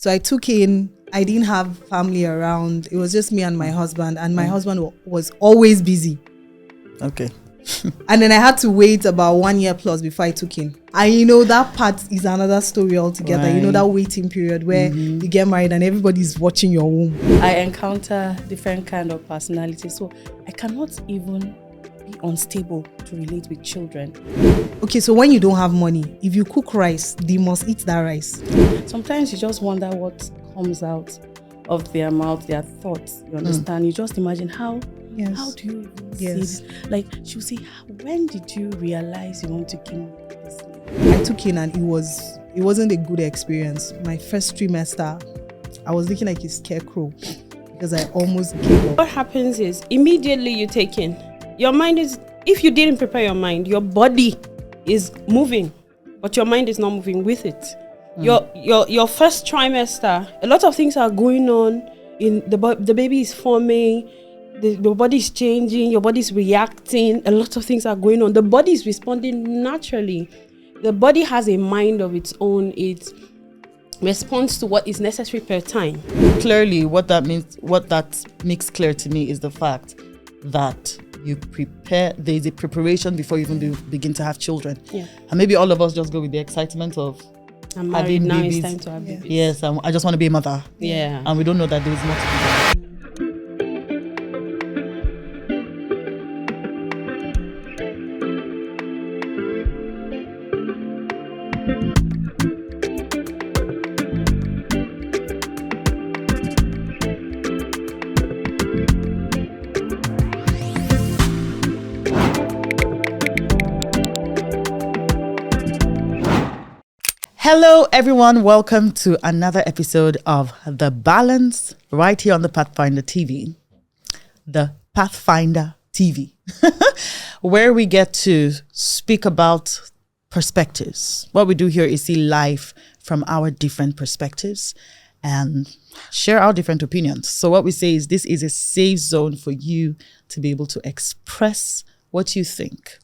So I took in, I didn't have family around. It was just me and my husband, and my husband was always busy. Okay. And then I had to wait about 1 year plus before I took in. And that part is another story altogether. Right. That waiting period where you get married and everybody's watching your womb. I encounter different kind of personalities, so I cannot even be unstable to relate with children. Okay, so when you don't have money, if you cook rice, they must eat that rice. Sometimes you just wonder what comes out of their mouth, their thoughts. You understand? You just imagine how do you even see this? Like, she'll say, when did you realize you want to give me this? I took in and it wasn't a good experience. My first trimester, I was looking like a scarecrow because I almost gave up. What happens is immediately you take in. Your mind is, if you didn't prepare your mind, your body is moving, but your mind is not moving with it. Your first trimester, a lot of things are going on. In the baby is forming, the body is changing, your body is reacting. A lot of things are going on. The body is responding naturally. The body has a mind of its own. It responds to what is necessary per time. Clearly, what that makes clear to me is the fact that you prepare. There is a preparation before you even begin to have children. Yeah. And maybe all of us just go with the excitement of I'm married having now. babies. It's time to have babies. Yes, I just want to be a mother. Yeah. And we don't know that there is more to be. Hello everyone, welcome to another episode of The Balance right here on the Pathfinder TV. The Pathfinder TV, where we get to speak about perspectives. What we do here is see life from our different perspectives and share our different opinions. So what we say is this is a safe zone for you to be able to express what you think.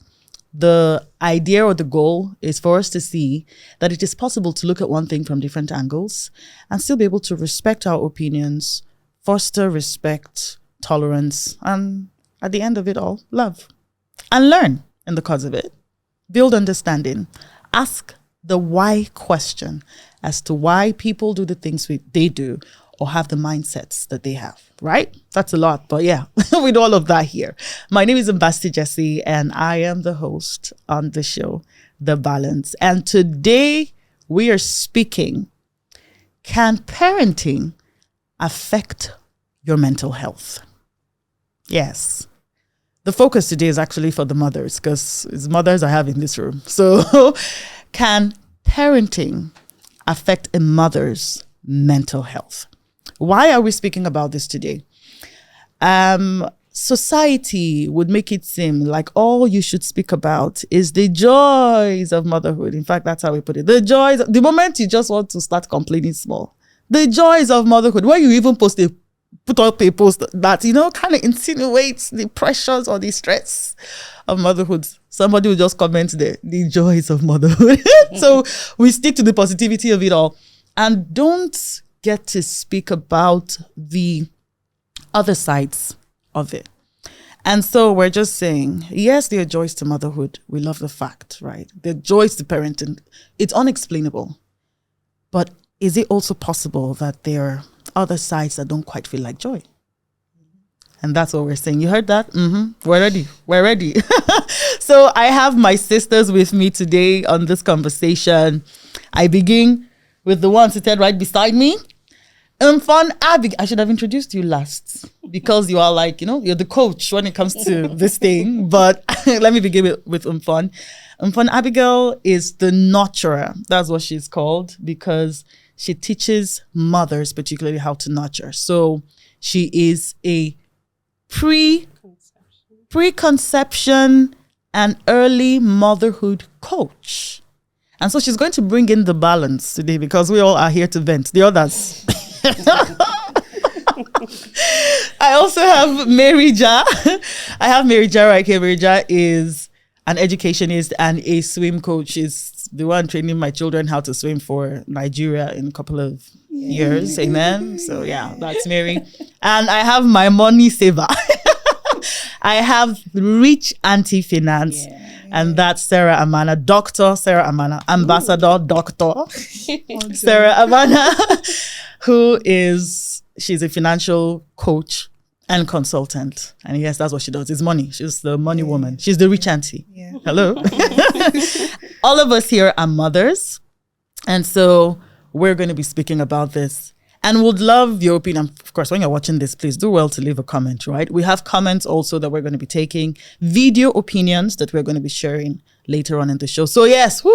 The idea or the goal is for us to see that it is possible to look at one thing from different angles and still be able to respect our opinions, foster respect, tolerance, and at the end of it all, love. And learn in the cause of it. Build understanding. Ask the why question as to why people do the things they do or have the mindsets that they have, right? That's a lot, but yeah, with all of that here. My name is Mbasti Jesse, and I am the host on the show, The Balance. And today we are speaking, can parenting affect your mental health? Yes. The focus today is actually for the mothers, because it's mothers I have in this room. So can parenting affect a mother's mental health? Why are we speaking about this today? Society would make it seem like all you should speak about is the joys of motherhood. In fact, that's how we put it. The joys, the moment you just want to start complaining small. The joys of motherhood. When you even put up a post that, kind of insinuates the pressures or the stress of motherhood, somebody will just comment there, the joys of motherhood. So we stick to the positivity of it all and don't get to speak about the other sides of it. And so we're just saying, yes, there are joys to motherhood. We love the fact, right? There are joys to parenting. It's unexplainable. But is it also possible that there are other sides that don't quite feel like joy? And that's what we're saying. You heard that? We're ready. So I have my sisters with me today on this conversation. I begin with the one seated right beside me. Fun Abigail. I should have introduced you last because you are like, you're the coach when it comes to this thing. But let me begin with Fun. Fun Abigail is the nurturer. That's what she's called because she teaches mothers particularly how to nurture. So she is a preconception and early motherhood coach. And so she's going to bring in the balance today because we all are here to vent. The others. I also have Mary Ja. I have Mary Ja right here. Mary Ja is an educationist and a swim coach. She's was the one training my children how to swim for Nigeria in a couple of years. Amen. So yeah, that's Mary. And I have my money saver. I have rich auntie finance. Yeah. And that's Sarah Amana, Dr. Sarah Amana, Ambassador Dr. Sarah Amana, she's a financial coach and consultant. And yes, that's what she does. It's money. She's the money woman. She's the rich auntie. Yeah. Hello. All of us here are mothers. And so we're going to be speaking about this. And would love your opinion. Of course, when you're watching this, please do well to leave a comment, right? We have comments also that we're going to be taking, video opinions that we're going to be sharing later on in the show. So yes,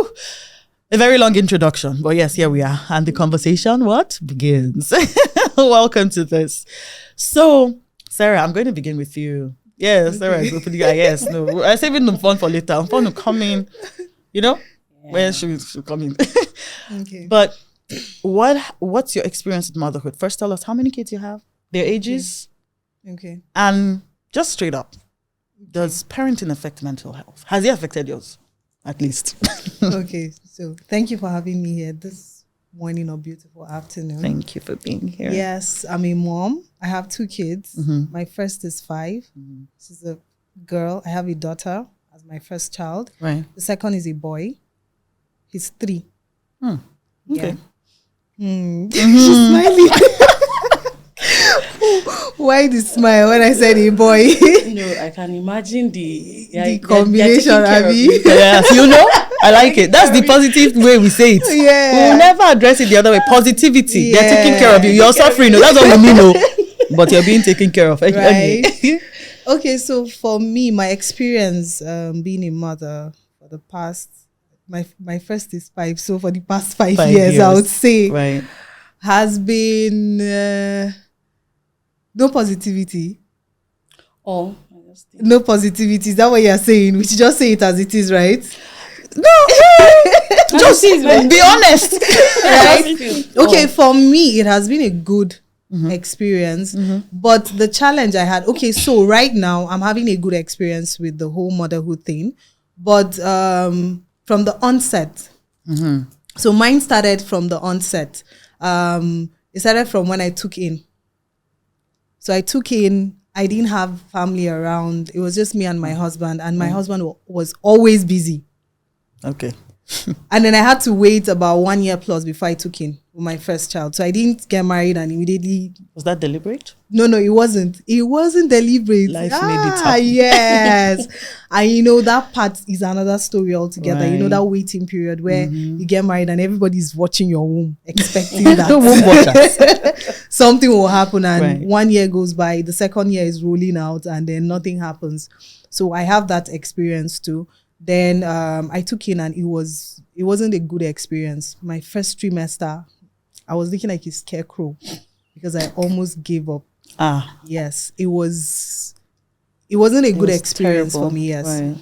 a very long introduction. But yes, here we are. And the conversation, begins. Welcome to this. So, Sarah, I'm going to begin with you. Yes, Sarah is opening. Yes, no. I'm saving them fun for later. I'm fun to come in, where should we come in? Okay. But what's your experience with motherhood? First, tell us how many kids you have, their ages. Okay. And just straight up, does parenting affect mental health? Has it affected yours, at least? Okay. So thank you for having me here this morning or beautiful afternoon. Thank you for being here. Yes, I'm a mom. I have 2 kids. Mm-hmm. My first is 5. Mm-hmm. She's a girl. I have a daughter as my first child. Right. The second is a boy. He's 3. Okay. Yeah. She's smiling. Why the smile when I said a boy? I can imagine the combination, Abby. Yes, I like it. That's the positive way we say it. Yeah. We'll never address it the other way. Positivity. Yeah. They're taking care of you. You're suffering. That's all we mean. But you're being taken care of. Right. Okay, so for me, my experience being a mother for the past, my first is 5. So for the past 5 years, I would say, has been no positivity. Oh, no positivity. Is that what you're saying? We should just say it as it is, right? No, just be honest. Right? Okay, for me, it has been a good experience. Mm-hmm. But the challenge I had, so right now, I'm having a good experience with the whole motherhood thing. But from the onset, so mine started from the onset. It started from when I took in. So I took in, I didn't have family around. It was just me and my husband. And my husband was always busy. Okay. And then I had to wait about 1 year plus before I took in with my first child. So I didn't get married and immediately. Was that deliberate? No, it wasn't. It wasn't deliberate. Life made it happen. Yes. And that part is another story altogether. Right. That waiting period where you get married and everybody's watching your womb, expecting that something will happen. And 1 year goes by, the second year is rolling out and then nothing happens. So I have that experience too. Then I took in and it wasn't a good experience. My first trimester, I was looking like a scarecrow because I almost gave up. Yes, it wasn't a good experience for me. Yes. Right.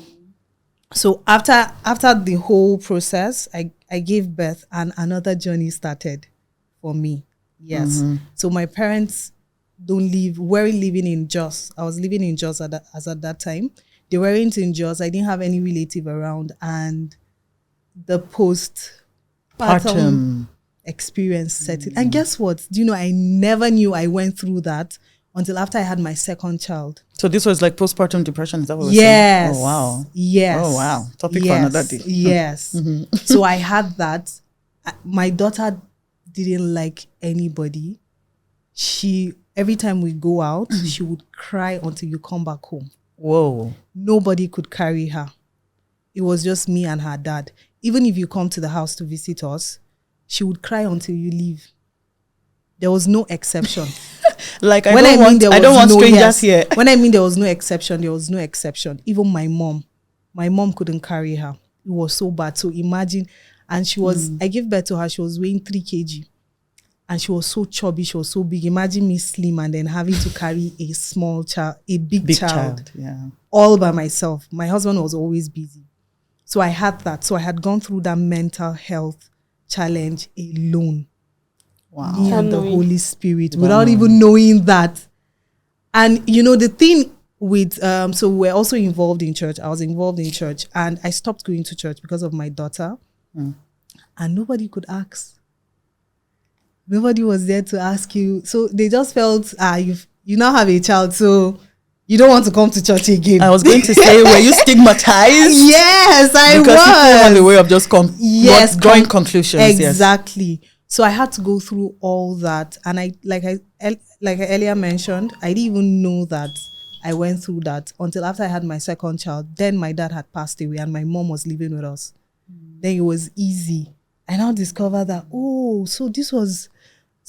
So after the whole process, I gave birth and another journey started for me. Yes. Mm-hmm. So my parents weren't living in Jos. I was living in Jos at that time. They weren't in Jos. I didn't have any relative around. And the postpartum experience set in. And guess what? I never knew I went through that until after I had my second child. So this was like postpartum depression? Is that what we're saying? Oh, wow. Yes. Oh, wow. Topic for another day. Yes. Mm-hmm. So I had that. My daughter didn't like anybody. Every time we go out, she would cry until you come back home. Whoa. Nobody could carry her. It was just me and her dad. Even if you come to the house to visit us, she would cry until you leave. There was no exception. I don't want strangers here. When I mean there was no exception, there was no exception. Even my mom couldn't carry her. It was so bad. So imagine, and she was, I gave birth to her, she was weighing 3 kg. And she was so chubby, she was so big. Imagine me slim and then having to carry a small child, a big child, all by myself. My husband was always busy. So I had that. So I had gone through that mental health challenge alone. Wow. Me and the Holy Spirit, without even knowing that. And the thing with, so we're also involved in church. I was involved in church and I stopped going to church because of my daughter. And nobody could ask. Nobody was there to ask you. So they just felt, you now have a child, so you don't want to come to church again. I was going to say, were you stigmatized? Yes, I because was. People have a way of just drawing conclusions. Exactly. Yes. So I had to go through all that, and I earlier mentioned, I didn't even know that I went through that until after I had my second child. Then my dad had passed away, and my mom was living with us. Then it was easy. I now discovered that so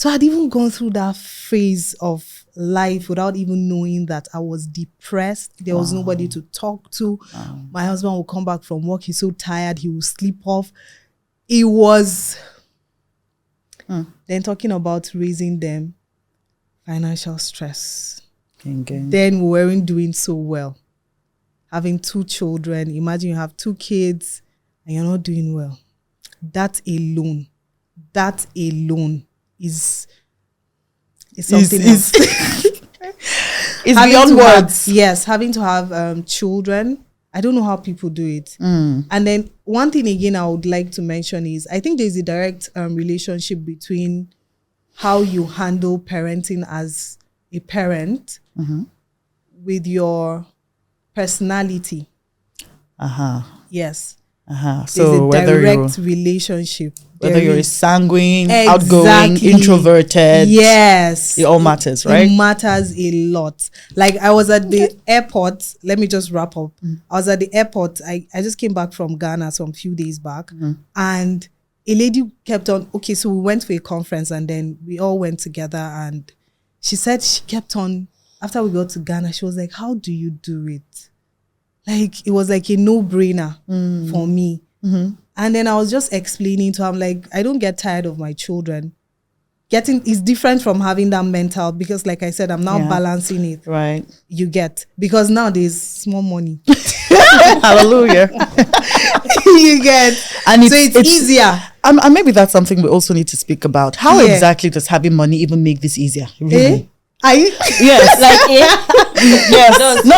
I'd even gone through that phase of life without even knowing that I was depressed. There was nobody to talk to. My husband would come back from work. He's so tired. He would sleep off. It was... Then talking about raising them, financial stress. Then we weren't doing so well. Having 2 children. Imagine you have 2 kids and you're not doing well. That alone is something else. It's beyond words. Yes, having to have children. I don't know how people do it. And then one thing again I would like to mention is I think there's a direct relationship between how you handle parenting as a parent with your personality. Yes. So there's a direct relationship. Whether you're sanguine, outgoing, introverted. Yes. It all matters, right? It matters a lot. Like I was at the airport. Let me just wrap up. I was at the airport. I just came back from Ghana some few days back. And a lady kept on, so we went for a conference and then we all went together. And she said she kept on, after we got to Ghana, she was like, how do you do it? Like, it was like a no-brainer for me. And then I was just explaining to her, I'm like, I don't get tired of my children. It's different from having that mental, because like I said, I'm now balancing it. Right. You get, because now there's small money. Hallelujah. You get. And so it's easier. And maybe that's something we also need to speak about. How exactly does having money even make this easier? Really? Yes. Like yes. No,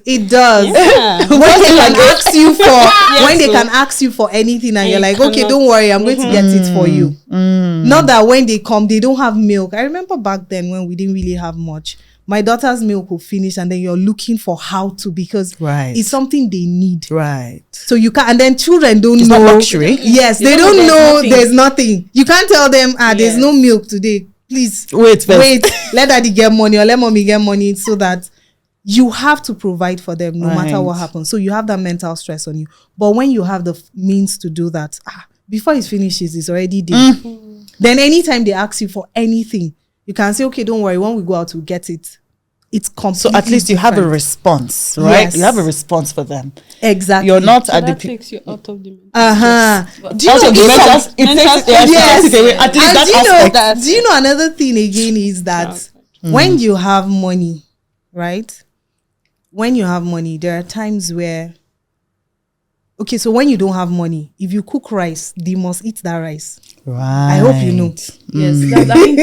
it does. Yeah. When they can ask you for anything and you're like, okay, don't worry, I'm going to get it for you. Not that when they come, they don't have milk. I remember back then when we didn't really have much. My daughter's milk will finish and then you're looking for how to, because it's something they need. Right. So you can't, and then children don't know. Not luxury. Yes, they don't know there's nothing. You can't tell them, there's no milk today. Please wait, let daddy get money or let mommy get money, so that you have to provide for them no matter what happens. So you have that mental stress on you. But when you have the means to do that, before it finishes, it's already there. Then anytime they ask you for anything, you can say, okay, don't worry, when we go out, we'll get it. It's completely so at least you have a response, right? Yes. You have a response for them. Exactly. You're not so at that the takes you out of the do you know another thing again is that when you have money, right? When you have money, there are times where so when you don't have money, if you cook rice, they must eat that rice. Right. I hope you know. Yes,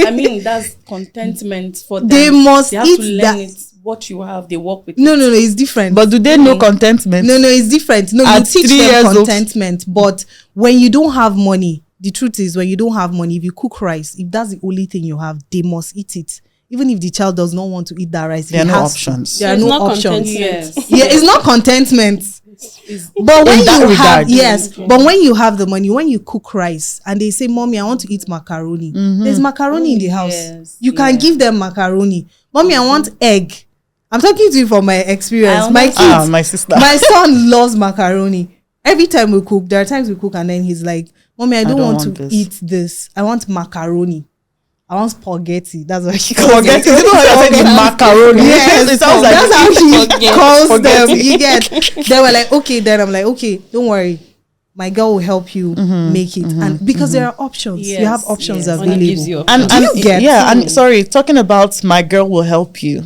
I mean that's contentment for them. They must have eat to learn that. What you have, they work with. No, it's different. But do they know contentment? No, it's different. No, you teach them contentment. But when you don't have money, the truth is, when you don't have money, if you cook rice, if that's the only thing you have, they must eat it. Even if the child does not want to eat that rice, there are no options. There are no options. Yes. Yeah, it's not contentment. But when you have, but when you have the money, when you cook rice and they say, Mommy, I want to eat macaroni. There's macaroni in the house. You can give them macaroni. Mommy, I want egg. I'm talking to you from my experience. My kids, my sister. My son loves macaroni. Every time we cook, there are times we cook and then he's like, Mommy, I don't want to eat this. I want macaroni. I want spaghetti. That's what he calls it. You know how I said macaroni? Yes, it sounds like that's how he calls them. You get? They were like, okay. Then I'm like, okay, don't worry. My girl will help you make it. And because there are options. You have options available. And you get? Yeah, and sorry, talking about my girl will help you.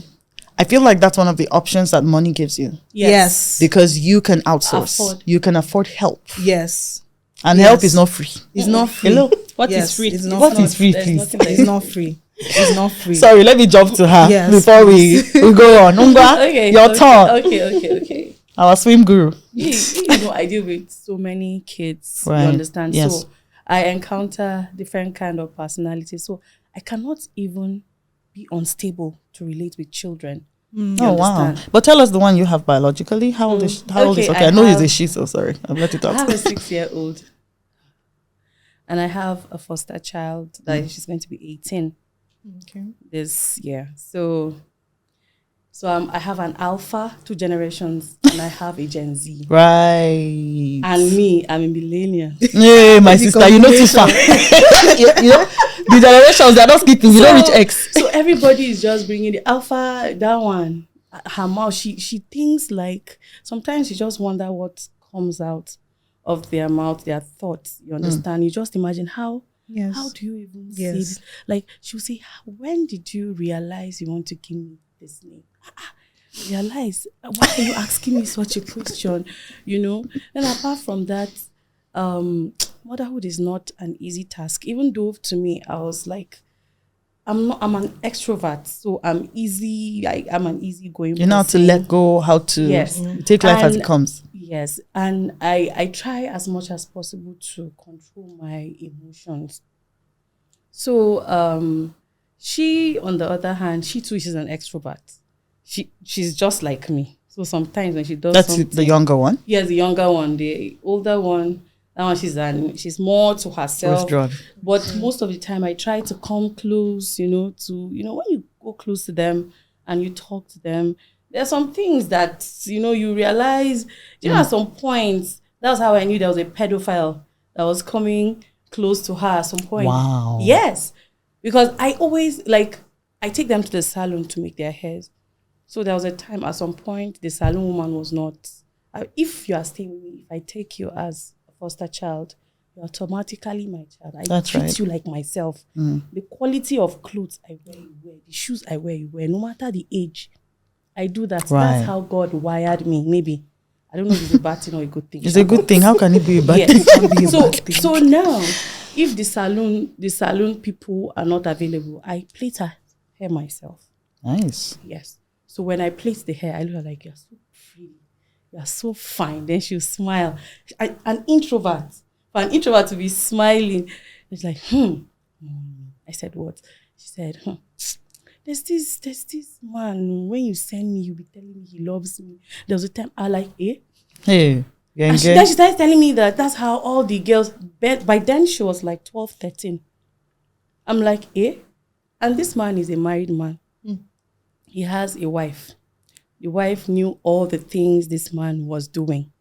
I feel like that's one of the options that money gives you. Yes. Because you can outsource. You can afford help. Yes. And help is not free. It's not free. Hello? What is free? It's not what free. Is free, please? It's not free. It's not free. Sorry, let me jump to her before we go on. Ungwa, your turn. Okay. Our swim guru. You know, I deal with so many kids. Right. You understand? Yes. So I encounter different kind of personalities. So I cannot even be unstable to relate with children. You Oh wow! understand? But tell us the one you have biologically. How old is? How old is? Okay, Okay, I I know he's have- a she. So sorry, I've let it I out. have a 6-year-old, and I have a foster child that she's going to be 18 Okay. this year. So I have an Alpha, 2 generations, and I have a Gen Z. Right. And me, I'm a millennial. Hey, my sister, you know too far. you know, the generations they're not skipping. You don't reach X. So everybody is just bringing the Alpha, that one. Her mouth, she thinks like, sometimes you just wonder what comes out of their mouth, their thoughts. You understand? You just imagine how do you even see this? Like, she'll say, when did you realize you want to give me this name? Realize, why are you asking me such a question? You know? Then apart from that, motherhood is not an easy task. Even though to me, I was like, I'm an extrovert, so I'm easy. I'm an easygoing. You know how to person. let go, how to take life as it comes. Yes, and I try as much as possible to control my emotions. So she, on the other hand, she too, she's an extrovert. She's just like me. So sometimes when she does That's something, the younger one. yes, the younger one, the older one, that one she's more to herself. Withdrawn. But most of the time I try to come close, when you go close to them and you talk to them, there are some things that, you realize, at some point, that's how I knew there was a pedophile that was coming close to her at some point. Wow. Yes. Because I always, I take them to the salon to make their hairs. So there was a time at some point, the salon woman was not, if you are staying with me, if I take you as a foster child, you're automatically my child. I treat you like myself. The quality of clothes I wear, you wear. The shoes I wear, you wear. No matter the age, I do that. Right. That's how God wired me. Maybe. I don't know if it's a bad thing or a good thing. It's a good thing. How can it be a bad thing? Yes. So now, if the salon people are not available, I plait her hair myself. Nice. Yes. So when I plait the hair, I look like, you're so pretty. You're so fine. Then she'll smile. An introvert. For an introvert to be smiling, it's like, I said, what? She said, There's this man, when you send me, you'll be telling me he loves me. There was a time I like, Hey, and then she started telling me that that's how all the girls, by then she was like 12, 13. I'm like, and this man is a married man. He has a wife. The wife knew all the things this man was doing.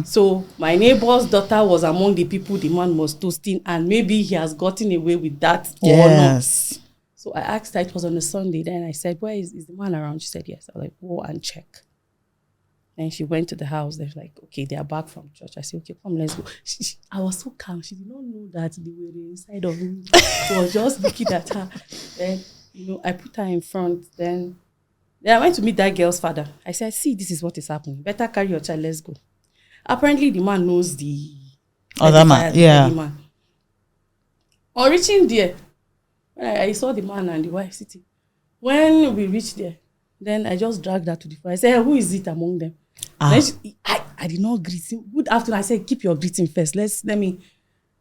So my neighbor's daughter was among the people the man was toasting, and maybe he has gotten away with that or not. So I asked her, it was on a Sunday. Then I said, where is the man around? She said, yes. I was like, go and check. Then she went to the house. They're like, okay, they are back from church. I said, okay, come, let's go. I was so calm. She did not know that they were inside of me. I was just looking at her. Then, I put her in front. Then I went to meet that girl's father. I said, see, this is what is happening. Better carry your child. Let's go. Apparently, the man knows the other man. Yeah. Man. On reaching there, I saw the man and the wife sitting. When we reached there, then I just dragged her to the front. I said, who is it among them? Then I did not greet him. Good afternoon. I said, keep your greeting first. Let me.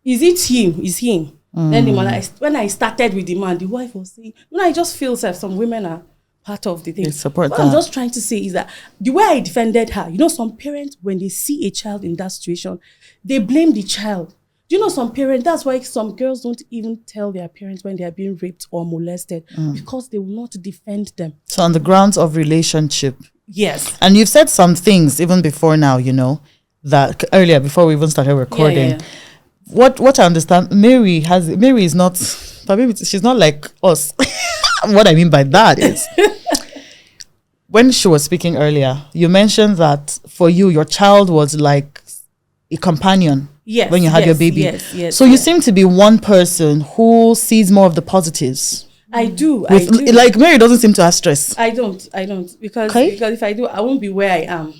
Is it him? Is him? Then the man, when I started with the man, the wife was saying, I just feel some women are part of the thing. They support what that. I'm just trying to say is that the way I defended her, some parents, when they see a child in that situation, they blame the child. Some parents, that's why some girls don't even tell their parents when they are being raped or molested, because they will not defend them. So on the grounds of relationship. Yes. And you've said some things even before now, that earlier, before we even started recording. Yeah. What I understand, Mary is not, she's not like us. What I mean by that is, when she was speaking earlier, you mentioned that for you, your child was like a companion. Yes, when you had your baby. Yes. So you seem to be one person who sees more of the positives. I do. Like Mary doesn't seem to have stress. I don't. Because if I do, I won't be where I am.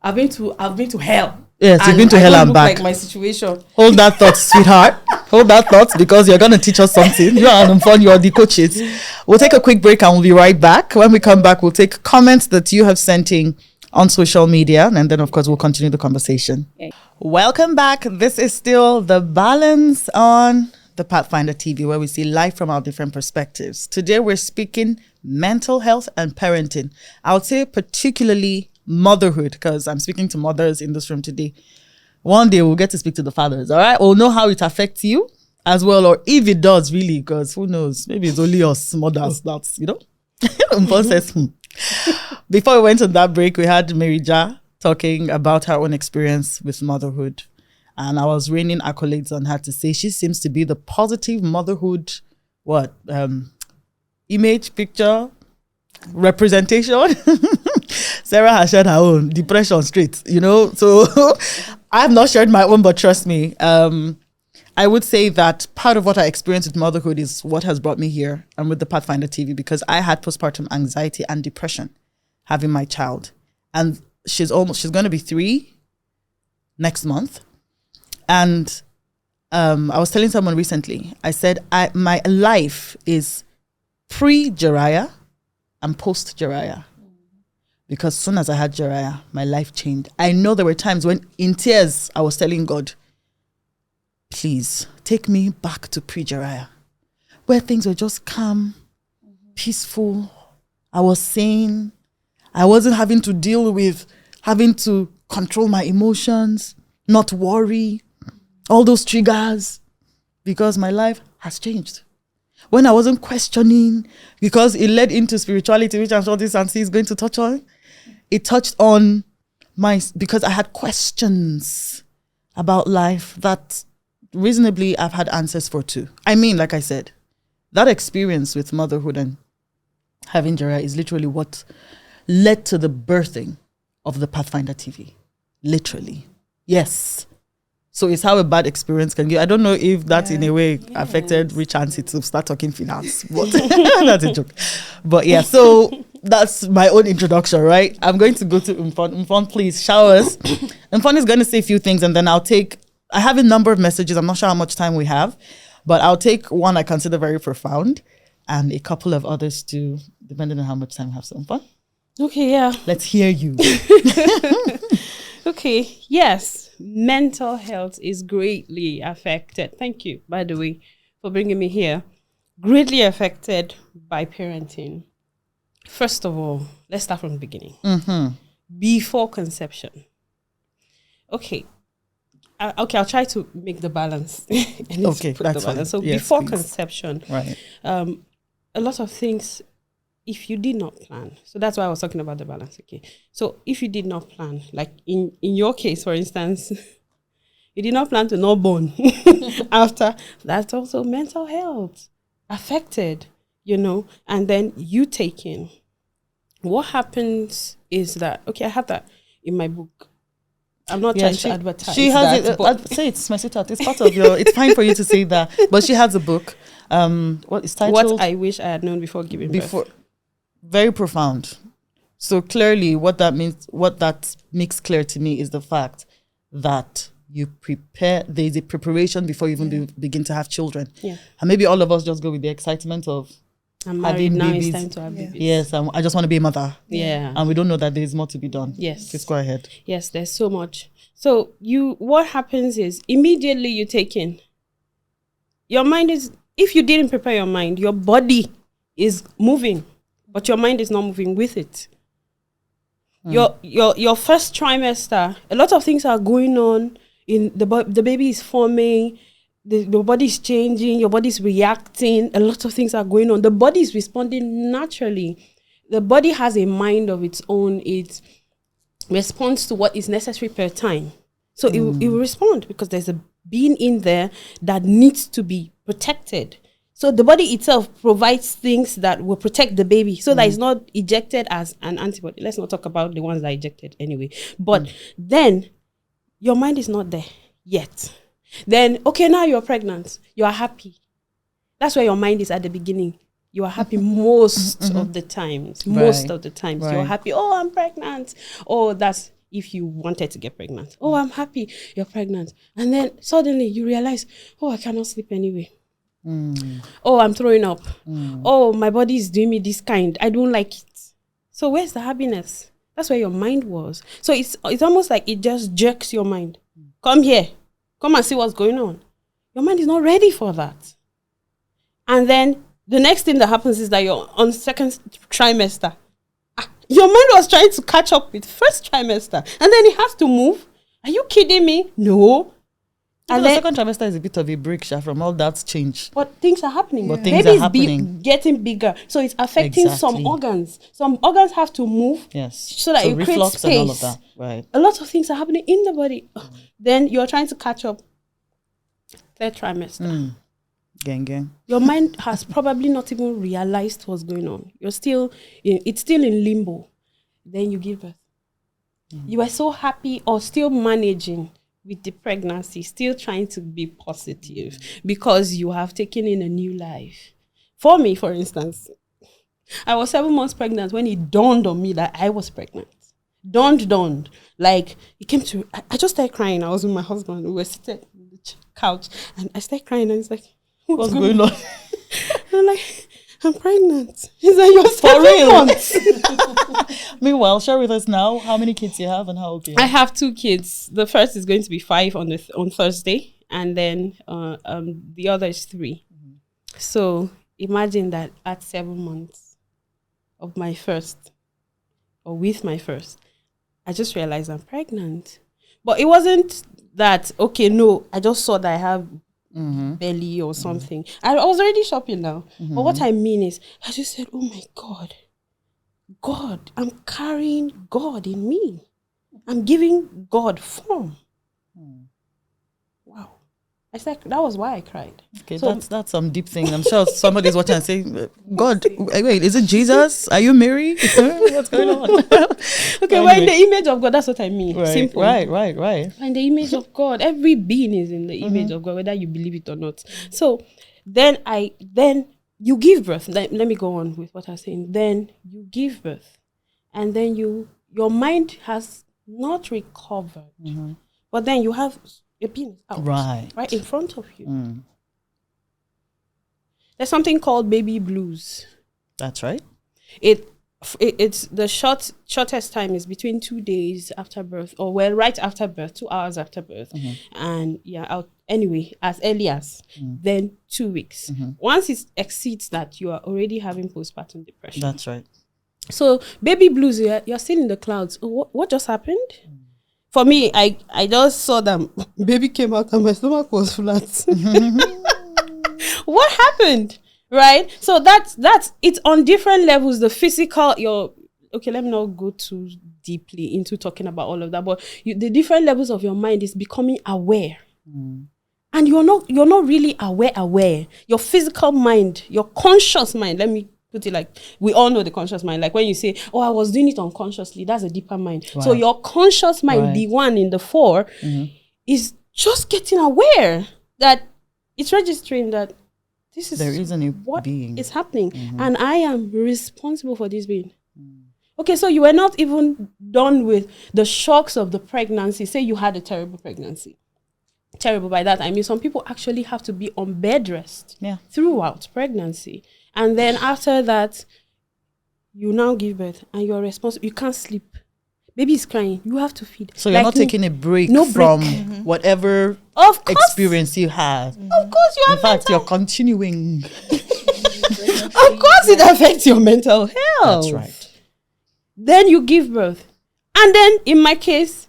I've been to hell. Yes, you've been to hell and back. Like my situation. Hold that thought, sweetheart. Hold that thought, because you're going to teach us something. You are fun. You're the coaches. We'll take a quick break and we'll be right back. When we come back, we'll take comments that you have sent in on social media. And then, of course, we'll continue the conversation. Okay. Welcome back. This is still The Balance on the Pathfinder TV, where we see life from our different perspectives. Today, we're speaking mental health and parenting. I would say particularly motherhood, because I'm speaking to mothers in this room today. One day, we'll get to speak to the fathers, all right? We'll know how it affects you as well, or if it does really, because who knows? Maybe it's only us mothers that's, Before we went on that break, we had Merija talking about her own experience with motherhood. And I was raining accolades on her to say she seems to be the positive motherhood, image, picture, representation. Sarah has shared her own, depression straight, So I've not shared my own, but trust me, I would say that part of what I experienced with motherhood is what has brought me here and with the Pathfinder TV, because I had postpartum anxiety and depression having my child. And she's going to be 3 next month. And I was telling someone recently, I said, my life is pre-Jeriah and post-Jeriah. Because as soon as I had Jeriah, my life changed. I know there were times when in tears, I was telling God, please take me back to pre-Jeriah, where things were just calm, peaceful. I was sane. I wasn't having to deal with having to control my emotions, not worry, all those triggers, because my life has changed. When I wasn't questioning, because it led into spirituality, which I'm sure this auntie is going to touch on. It touched on because I had questions about life that reasonably I've had answers for too. I mean, like I said, that experience with motherhood and having Jeriah is literally what led to the birthing of the Pathfinder TV. Literally. Yes. So it's how a bad experience can go. I don't know if that in a way affected Rich Auntie to start talking finance, but that's a joke. But yeah, so that's my own introduction, right? I'm going to go to Umfon. Umfon, please shower us. Umfon is going to say a few things and then I have a number of messages. I'm not sure how much time we have, but I'll take one I consider very profound and a couple of others too, depending on how much time we have. So Umfon? Okay, yeah. Let's hear you. Okay, yes, mental health is greatly affected. Thank you, by the way, for bringing me here. Greatly affected by parenting. First of all, let's start from the beginning. Mm-hmm. Before conception. Okay, I'll try to make the balance. Okay, that's fine. So yes, before please. conception, right. A lot of things, if you did not plan, so that's why I was talking about the balance. Okay, so if you did not plan, like in your case, for instance, you did not plan to not born after, that's also mental health affected, and then you take in. What happens is that, okay, I have that in my book. I'm not trying to advertise. She has it. I'd say it's my sweetheart. It's part of it's fine for you to say that. But she has a book. What is titled? What I Wish I Had Known Before Giving Birth. Very profound. So clearly what that means, what that makes clear to me is the fact that you prepare, there's a preparation before you even begin to have children. Yeah. And maybe all of us just go with the excitement of I'm married, having now babies. It's time to have babies. Yes, I just want to be a mother. Yeah. And we don't know that there's more to be done. Yes. Please go ahead. Yes, there's so much. So what happens is immediately you take in. Your mind is, if you didn't prepare your mind, your body is moving, but your mind is not moving with it. Your first trimester, a lot of things are going on. The baby is forming, the body is changing, your body is reacting. A lot of things are going on. The body is responding naturally. The body has a mind of its own. It responds to what is necessary per time. So it will respond because there's a being in there that needs to be protected. So the body itself provides things that will protect the baby so that it's not ejected as an antibody. Let's not talk about the ones that are ejected anyway. But then your mind is not there yet. Then, okay, now you're pregnant. You are happy. That's where your mind is at the beginning. You are happy most of the times. Most of the times. You're happy. Oh, I'm pregnant. Oh, that's if you wanted to get pregnant. Oh, I'm happy. You're pregnant. And then suddenly you realize, oh, I cannot sleep anyway. Oh, I'm throwing up. Oh, my body is doing me this kind. I don't like it. So where's the happiness? That's where your mind was. So it's almost like it just jerks your mind. Come here. Come and see what's going on. Your mind is not ready for that. And then the next thing that happens is that you're on second trimester. Your mind was trying to catch up with first trimester. And then it has to move. Are you kidding me? No. And the second trimester is a bit of a break from all that change. But things are happening. But things are happening. Getting bigger. So it's affecting some organs. Some organs have to move. Yes. So that it creates space. And all of that. Right. A lot of things are happening in the body. Then you're trying to catch up. Third trimester. Gang. Your mind has probably not even realized what's going on. It's still in limbo. Then you give birth. You are so happy or still managing with the pregnancy, still trying to be positive because you have taken in a new life. For me, for instance, I was 7 months pregnant when it dawned on me that I was pregnant. Dawned. Like, it came to, I just started crying. I was with my husband. We were sitting on the couch and I started crying and it's like, what's going on? I'm like, I'm pregnant. He's like, you're for real. Meanwhile, share with us now how many kids you have and how old you are. I have 2 kids. The first is going to be 5 on Thursday, and then the other is 3. So imagine that at 7 months of my first, or with my first, I just realized I'm pregnant. But it wasn't that, okay, no, I just saw that I have belly or something. I was already shopping now. But what I mean is, I just said, oh my God, I'm carrying God in me. I'm giving God form. Wow. I said, that was why I cried. Okay, so that's some deep thing. I'm sure somebody's watching and saying, God, wait, is it Jesus? Are you Mary? What's going on? Okay, we're in the image of God. That's what I mean. Right, Simple. Right. In the image of God. Every being is in the image of God, whether you believe it or not. So then you give birth. Let me go on with what I'm saying. Then you give birth. And then your mind has not recovered. But then you have a penis out. Right in front of you. There's something called baby blues. That's right. It's the shortest time is between 2 days after birth, or right after birth, 2 hours after birth, and anyway, as early as then 2 weeks. Once it exceeds that, you are already having postpartum depression. That's right. So baby blues, you're still in the clouds. What just happened? For me, I just saw that baby came out and my stomach was flat. What happened? Right? So that's it's on different levels. The physical, okay, let me not go too deeply into talking about all of that, but the different levels of your mind is becoming aware. And you're not really aware. Your physical mind, your conscious mind, let me put it like, we all know the conscious mind. Like when you say, oh, I was doing it unconsciously, that's a deeper mind. Right. So your conscious mind, the one in the 4, is just getting aware that it's registering that there is a new being. Is happening. And I am responsible for this being. Okay, so you were not even done with the shocks of the pregnancy. Say you had a terrible pregnancy. Terrible by that, I mean some people actually have to be on bed rest throughout pregnancy. And then after that, you now give birth and you're responsible. You can't sleep. Baby is crying. You have to feed. So you're not taking a break from whatever experience you had. Of course you have. In fact, you're continuing. Of course it affects your mental health. That's right. Then you give birth. And then in my case,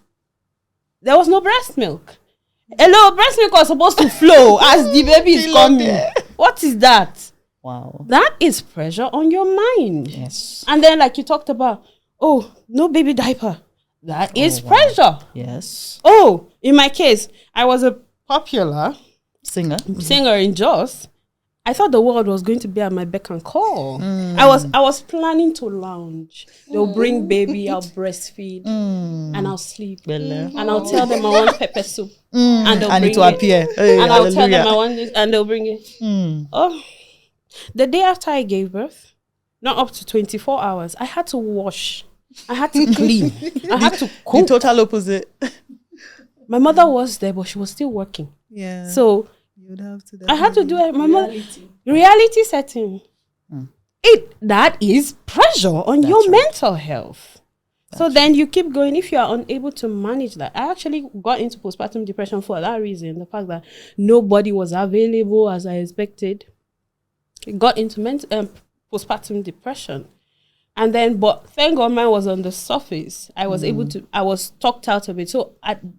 there was no breast milk. Hello, breast milk was supposed to flow as the baby is coming. What is that? Wow. That is pressure on your mind. Yes. And then like you talked about, oh, no baby diaper. That is pressure. Yes. Oh, in my case, I was a popular singer in Jos. I thought the world was going to be at my beck and call. I was planning to lounge. They'll bring baby, I'll breastfeed, and I'll sleep. And I'll tell them I want pepper soup. And they'll bring it will appear. Hey, and I'll tell them I want this, and they'll bring it. Oh, the day after I gave birth, not up to 24 hours, I had to wash. I had to clean. I had to cook. The total opposite. My mother was there, but she was still working. Yeah. So you'd have to. I had to do it. Reality setting. That is pressure on your mental health. So then you keep going. If you are unable to manage that, I actually got into postpartum depression for that reason. The fact that nobody was available as I expected. I got into postpartum depression. And then, but thank God mine was on the surface. I was I was talked out of it. So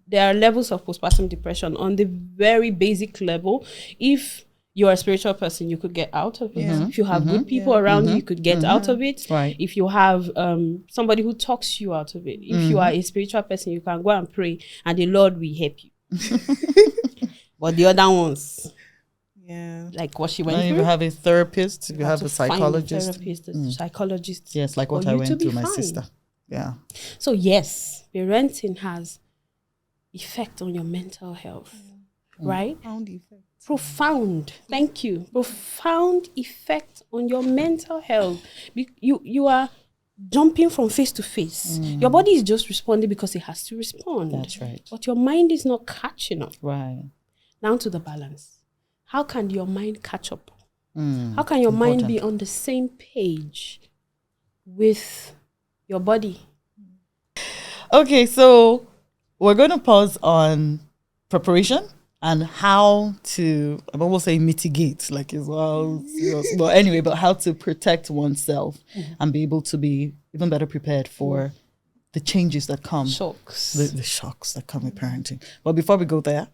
there are levels of postpartum depression. On the very basic level, if you're a spiritual person, you could get out of it. If you have good people around you, you could get out of it. Right. If you have somebody who talks you out of it. If you are a spiritual person, you can go and pray and the Lord will help you. But the other ones, like what she went through. If you have a therapist, if you have a psychologist. Psychologist. Yes, like what I went through my sister. Yeah. So yes, parenting has effect on your mental health. Right? Profound effect. Profound. Thank you. Profound effect on your mental health. You are jumping from face to face. Your body is just responding because it has to respond. That's right. But your mind is not catching up. Right. Down to the balance. How can your mind catch up? How can your mind be on the same page with your body? Okay, so we're going to pause on preparation and how to, I won't say mitigate, like as well, but anyway, but how to protect oneself and be able to be even better prepared for the changes that come. Shocks. The shocks that come with parenting. But before we go there,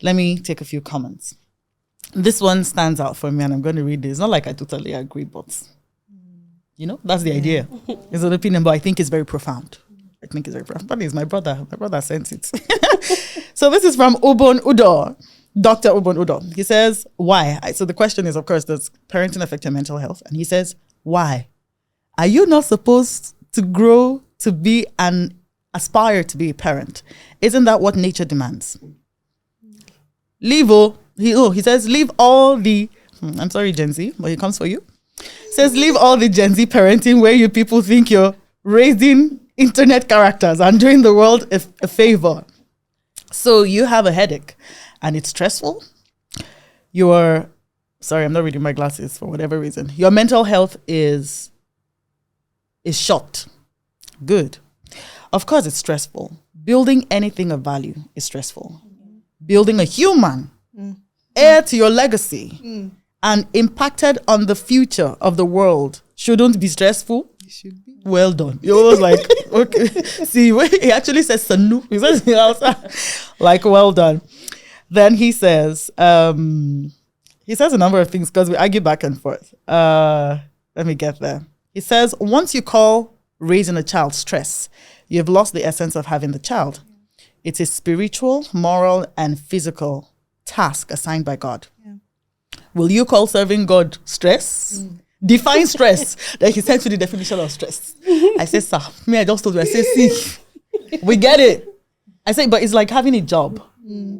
let me take a few comments. This one stands out for me and I'm going to read this. It's not like I totally agree, but that's the idea. It's an opinion, but I think it's very profound. But it's my brother. My brother sent it. So this is from Ubon Udo, Dr. Ubon Udo. He says, why? So the question is, of course, does parenting affect your mental health? And he says, why? Are you not supposed to grow to be and aspire to be a parent? Isn't that what nature demands? He says, leave all the, I'm sorry, Gen Z, but he comes for you. Says, leave all the Gen Z parenting where you people think you're raising internet characters and doing the world a favor. So you have a headache and it's stressful. Sorry, I'm not reading my glasses for whatever reason. Your mental health is shot. Good. Of course, it's stressful. Building anything of value is stressful. Building a human, heir to your legacy, and impacted on the future of the world shouldn't be stressful. It should be. Well done. It was like, okay. See, he actually says Sanu. He says it outside. Like, well done. Then he says a number of things because we argue back and forth. Let me get there. He says, once you call raising a child stress, you've lost the essence of having the child. It's a spiritual, moral, and physical task assigned by God. Yeah. Will you call serving God stress? Define stress. Then he sent you the definition of stress. I said, sir, I just told you. I said, see, we get it. I said, but it's like having a job,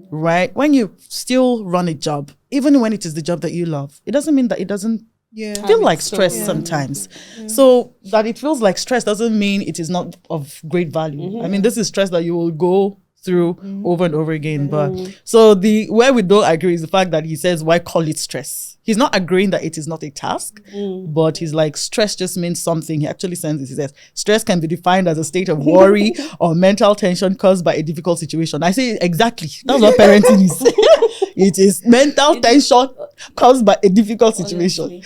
right? When you still run a job, even when it is the job that you love, it doesn't mean that it doesn't feel like stress sometimes. Yeah. So that it feels like stress doesn't mean it is not of great value. I mean, this is stress that you will go through over and over again. But so where we don't agree is the fact that he says, why call it stress? He's not agreeing that it is not a task, but he's like, stress just means something. He actually says this. He says, stress can be defined as a state of worry or mental tension caused by a difficult situation. I say, exactly. That's what parenting is. It is mental tension caused by a difficult situation,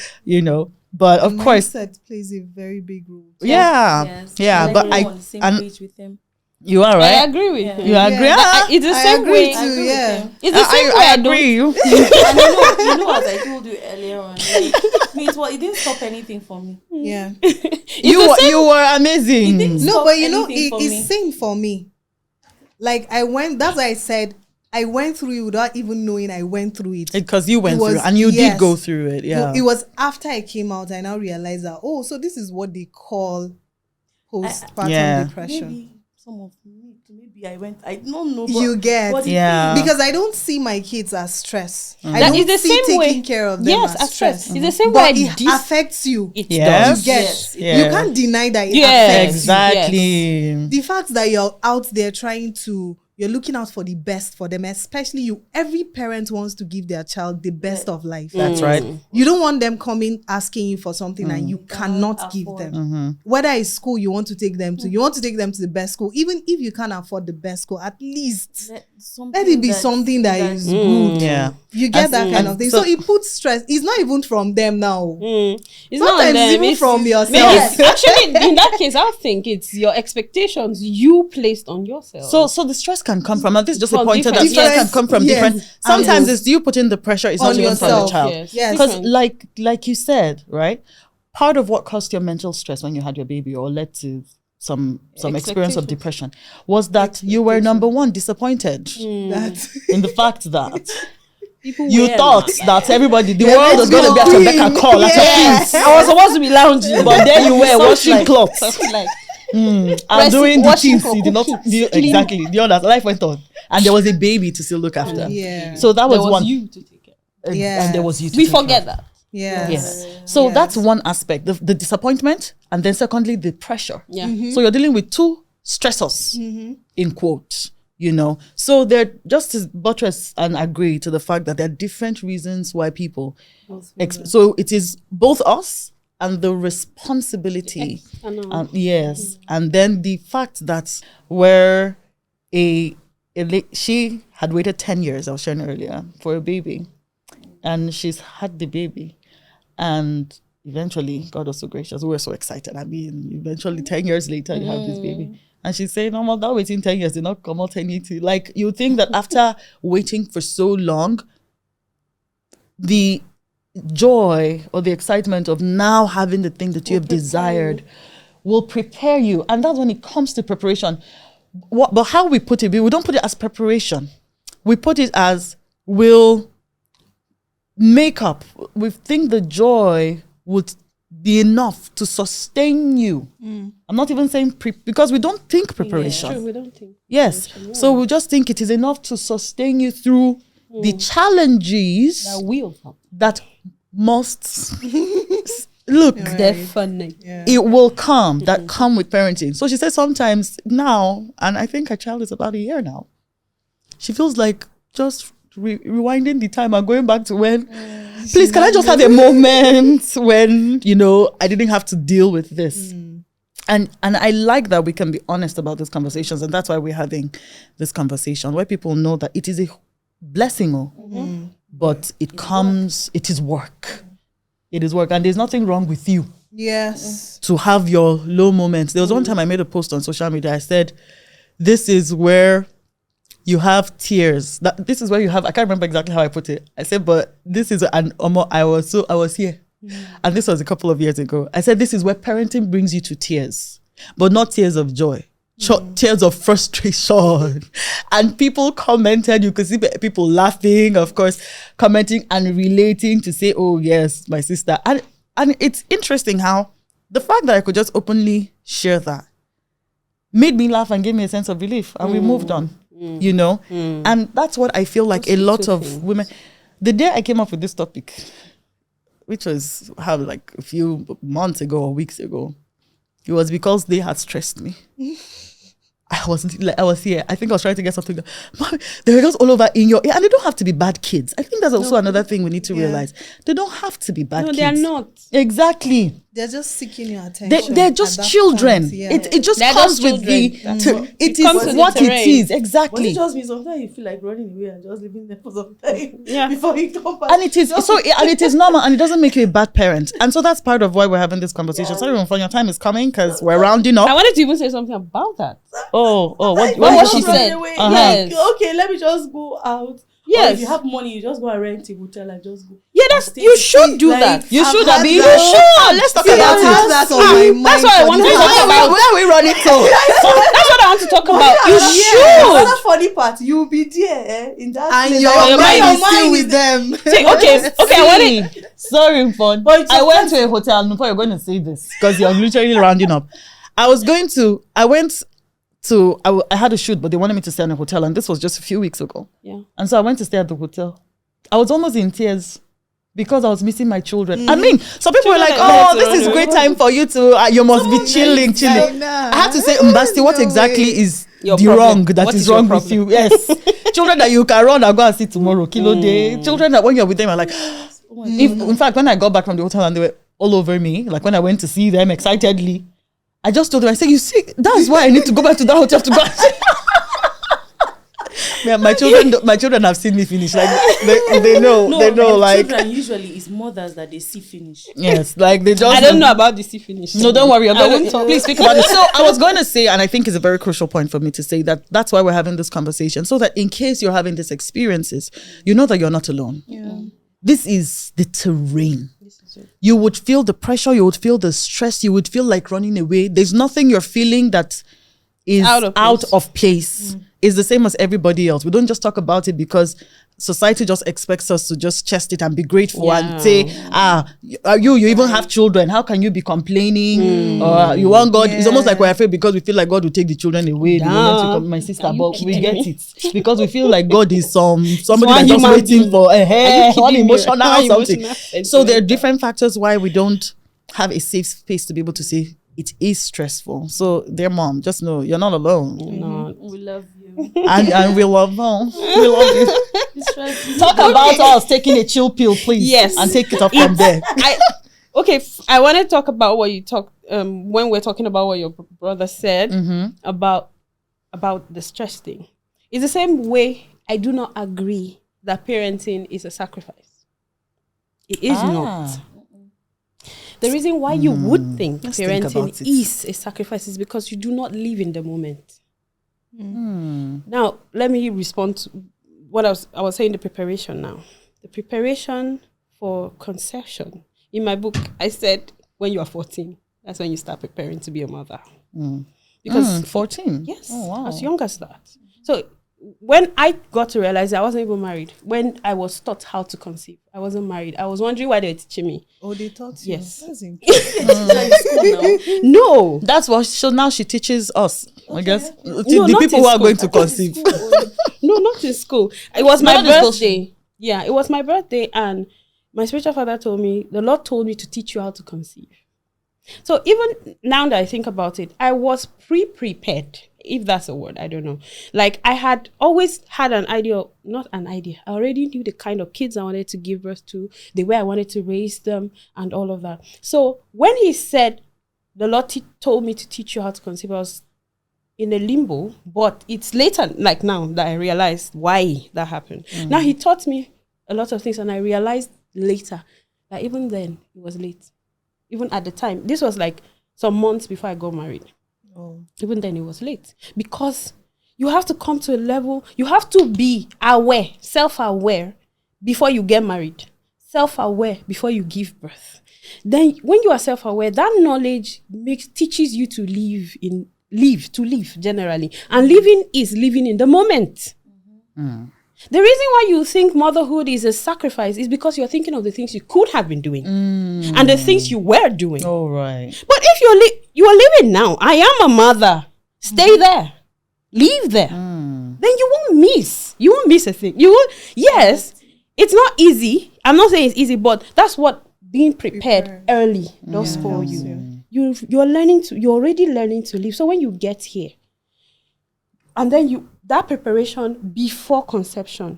But of course, mindset plays a very big role. Yeah. But on the same page with them. You are right. I agree with you. You agree? It's the same agree way. too, yeah. It's the same way. I agree. And as I told you earlier on, it didn't stop anything for me. Yeah. You were amazing. No, but it's same for me. Like that's why I said I went through it without even knowing I went through it. Because you went through and you did go through it. Yeah. It was after I came out, I now realized that, so this is what they call postpartum depression. Maybe some of me, maybe I don't know. You get, because I don't see my kids as stress. I don't see taking care of them as stress. It's the same but way it affects you. It does. You get. You can't deny that it affects exactly. you. The fact that you're out there trying to, you're looking out for the best for them, especially you. Every parent wants to give their child the best of life. That's right. You don't want them coming asking you for something and you cannot give them. Whether it's school you want to take them to, you want to take them to the best school. Even if you can't afford the best school, at least let it be something that is good. Yeah. You get that kind of thing. So it puts stress. It's not even from them now. It's Sometimes not on them. even It's from yourself. Actually, in that case, I think it's your expectations you placed on yourself. So the stress can come from, and this is just a From pointer that different- stress can come from yes. different. Sometimes it's you putting the pressure, it's not On even from the yourself. child. Yes. Because Different. like you said, right? Part of what caused your mental stress when you had your baby or led to some experience of Expectations. depression was that you were, number one, disappointed That- in the fact that People you wear thought masks. that everybody, the Yeah, world was let's going to go be at your beck clean. and call, at your Yeah. feet. I was supposed to be lounging, But there you were, Something washing like- clothes. like And Pressing- doing the washing things for you did not cookies. do. Exactly. The others, life went on. And there was a baby to still look after. Yeah. So that there was was one. you to take care. Yeah. And there was you to We take care forget of. that. Yes. Yes. So Yes. that's one aspect, the disappointment, and then secondly, the pressure. Yeah. So you're dealing with two stressors, in quotes, you know. So they're just to buttress and agree to the fact that there are different reasons why people. So it is both us and the responsibility. Yes. And then the fact that where she had waited 10 years, I was sharing earlier, for a baby. And she's had the baby. And eventually, God was so gracious. We were so excited. I mean, eventually, 10 years later, you have this baby. And she's saying, no, that waiting 10 years did not come out anything. Like, you think that after waiting for so long, the joy or the excitement of now having the thing that you have desired will prepare you. And that's when it comes to preparation. But how we put it, we don't put it as preparation. We put it as will make up. We think the joy would be enough to sustain you. I'm not even saying because we don't think preparation. True, we don't think. Yes. So we just think it is enough to sustain you through the challenges That will come. that must look. Definitely. It will come that come with parenting. So she said sometimes now, and I think her child is about a year now, she feels like just rewinding the time and going back to when, please, can I just have a moment when, you know, I didn't have to deal with this. And I like that we can be honest about these conversations. And that's why we're having this conversation where people know that it is a blessing, but it is work. It is work. And there's nothing wrong with you. Yes. To have your low moments. There was one time I made a post on social media. I said, this is where you have tears. This is where you have, I can't remember exactly how I put it. I said, but this is I was here. And this was a couple of years ago. I said, this is where parenting brings you to tears, but not tears of joy. Tears of frustration. And people commented, you could see people laughing, of course, commenting and relating to say, oh yes, my sister. And it's interesting how the fact that I could just openly share that made me laugh and gave me a sense of relief. And we moved on, you know? And that's what I feel like a lot of women, the day I came up with this topic, which was like a few months ago or weeks ago, it was because they had stressed me. I was here. I think I was trying to get something. They were just all over in your ear. And they don't have to be bad kids. I think that's also another thing we need to realize. They don't have to be bad kids. No, they are not. Exactly. They're just seeking your attention. They're just children. Point, yeah. It just They're comes just with the. children. It comes is with what the it terrain. is. But Exactly. it just means sometimes you feel like running away and just leaving them for some time Yeah. before you come back. And it is and it is normal, and it doesn't make you a bad parent. And so that's part of why we're having this conversation. Sorry, everyone, your time is coming because we're rounding I up. wanted to even say something about that. What what did she she say? said. Away. Yes. Like, okay, let me just go out. Yes. Or if you have money, you just go and rent a hotel and just go. Yeah, you should do Like, that. You should, had Abi. that. You should. Let's talk See, about I have it. that on my mind. That's what I for wanted the to past- talk about. Where are we running to? That's what I want to talk about. You Another should. funny part, you'll be there in that And place. your your mind mind is still with them. See, okay, I wanted. Sorry, fun. But it's I went to a hotel. Before you're going to say this, because you're literally rounding up. I had a shoot, but they wanted me to stay in a hotel, and this was just a few weeks ago. Yeah. And so I went to stay at the hotel. I was almost in tears because I was missing my children. I mean, some people were like, Children "Oh, this is great time for you to. You must be chilling." I have to say, Mbasti, what exactly is Your the problem. wrong that What is is your wrong with you? Yes, children that you can run and go and see tomorrow, kilo day. Children that when you're with them are like, in fact, when I got back from the hotel and they were all over me, like when I went to see them excitedly, I just told them, I said, "You see, that's why I need to go back to that hotel to go." Yeah, my children have seen me finish. Like they know. Like children usually it's mothers that they see finish. yes, like they just. I don't know about the see finish. No, don't worry. Please speak about it. So I was going to say, and I think it's a very crucial point for me to say that's why we're having this conversation, so that in case you're having these experiences, you know that you're not alone. Yeah. This is the terrain. You would feel the pressure. You would feel the stress. You would feel like running away. There's nothing you're feeling that is out of place. It's the same as everybody else. We don't just talk about it because society just expects us to just chest it and be grateful and say, you even have children. How can you be complaining? Or you want God? It's almost like we're afraid because we feel like God will take the children away. The moment we come, my sister, but we get it because we feel like God is somebody that's just waiting for one emotional something. So there are different factors why we don't have a safe space to be able to say it is stressful. So dear mom, just know you're not alone. We love you. And we love you. We love you. Talk about us taking a chill pill, please. Yes. And take it up from there. I want to talk about what you talk when we're talking about what your brother said about the stress thing. It's the same way I do not agree that parenting is a sacrifice. It is not. The reason why you would think parenting is a sacrifice is because you do not live in the moment. Now, let me respond to what I was saying, the preparation now. The preparation for conception. In my book, I said when you are 14, that's when you start preparing to be a mother. Because 14? Yes, oh, wow. as young as that. So when I got to realize I wasn't even married, when I was taught how to conceive, I wasn't married. I was wondering why they were teaching me. Oh, they taught you? Yes. That's interesting. No. That's what, so now she teaches us, I guess. No, the not people in who are school. going to conceive. No, not in school. It was my Not in school. birthday. Yeah, it was my birthday, and my spiritual father told me, the Lord told me to teach you how to conceive. So even now that I think about it, I was prepared, if that's a word, I don't know. Like I had always had an idea, not an idea. I already knew the kind of kids I wanted to give birth to, the way I wanted to raise them, and all of that. So when he said, the Lord told me to teach you how to conceive, I was in a limbo, but it's later, like now, that I realized why that happened. Now he taught me a lot of things, and I realized later that even then it was late. Even at the time, this was like some months before I got married. Even then it was late, because you have to come to a level, you have to be aware, self-aware before you get married, self-aware before you give birth. Then when you are self-aware, that knowledge teaches you to live generally. And living is living in the moment. The reason why you think motherhood is a sacrifice is because you're thinking of the things you could have been doing and the things you were doing. Oh, right. But if you're living now, I am a mother. Stay there. Live there. Then you won't miss a thing. You won't. Yes, it's not easy. I'm not saying it's easy, but that's what being prepared early does for you. You're already learning to live. So when you get here, and then that preparation before conception,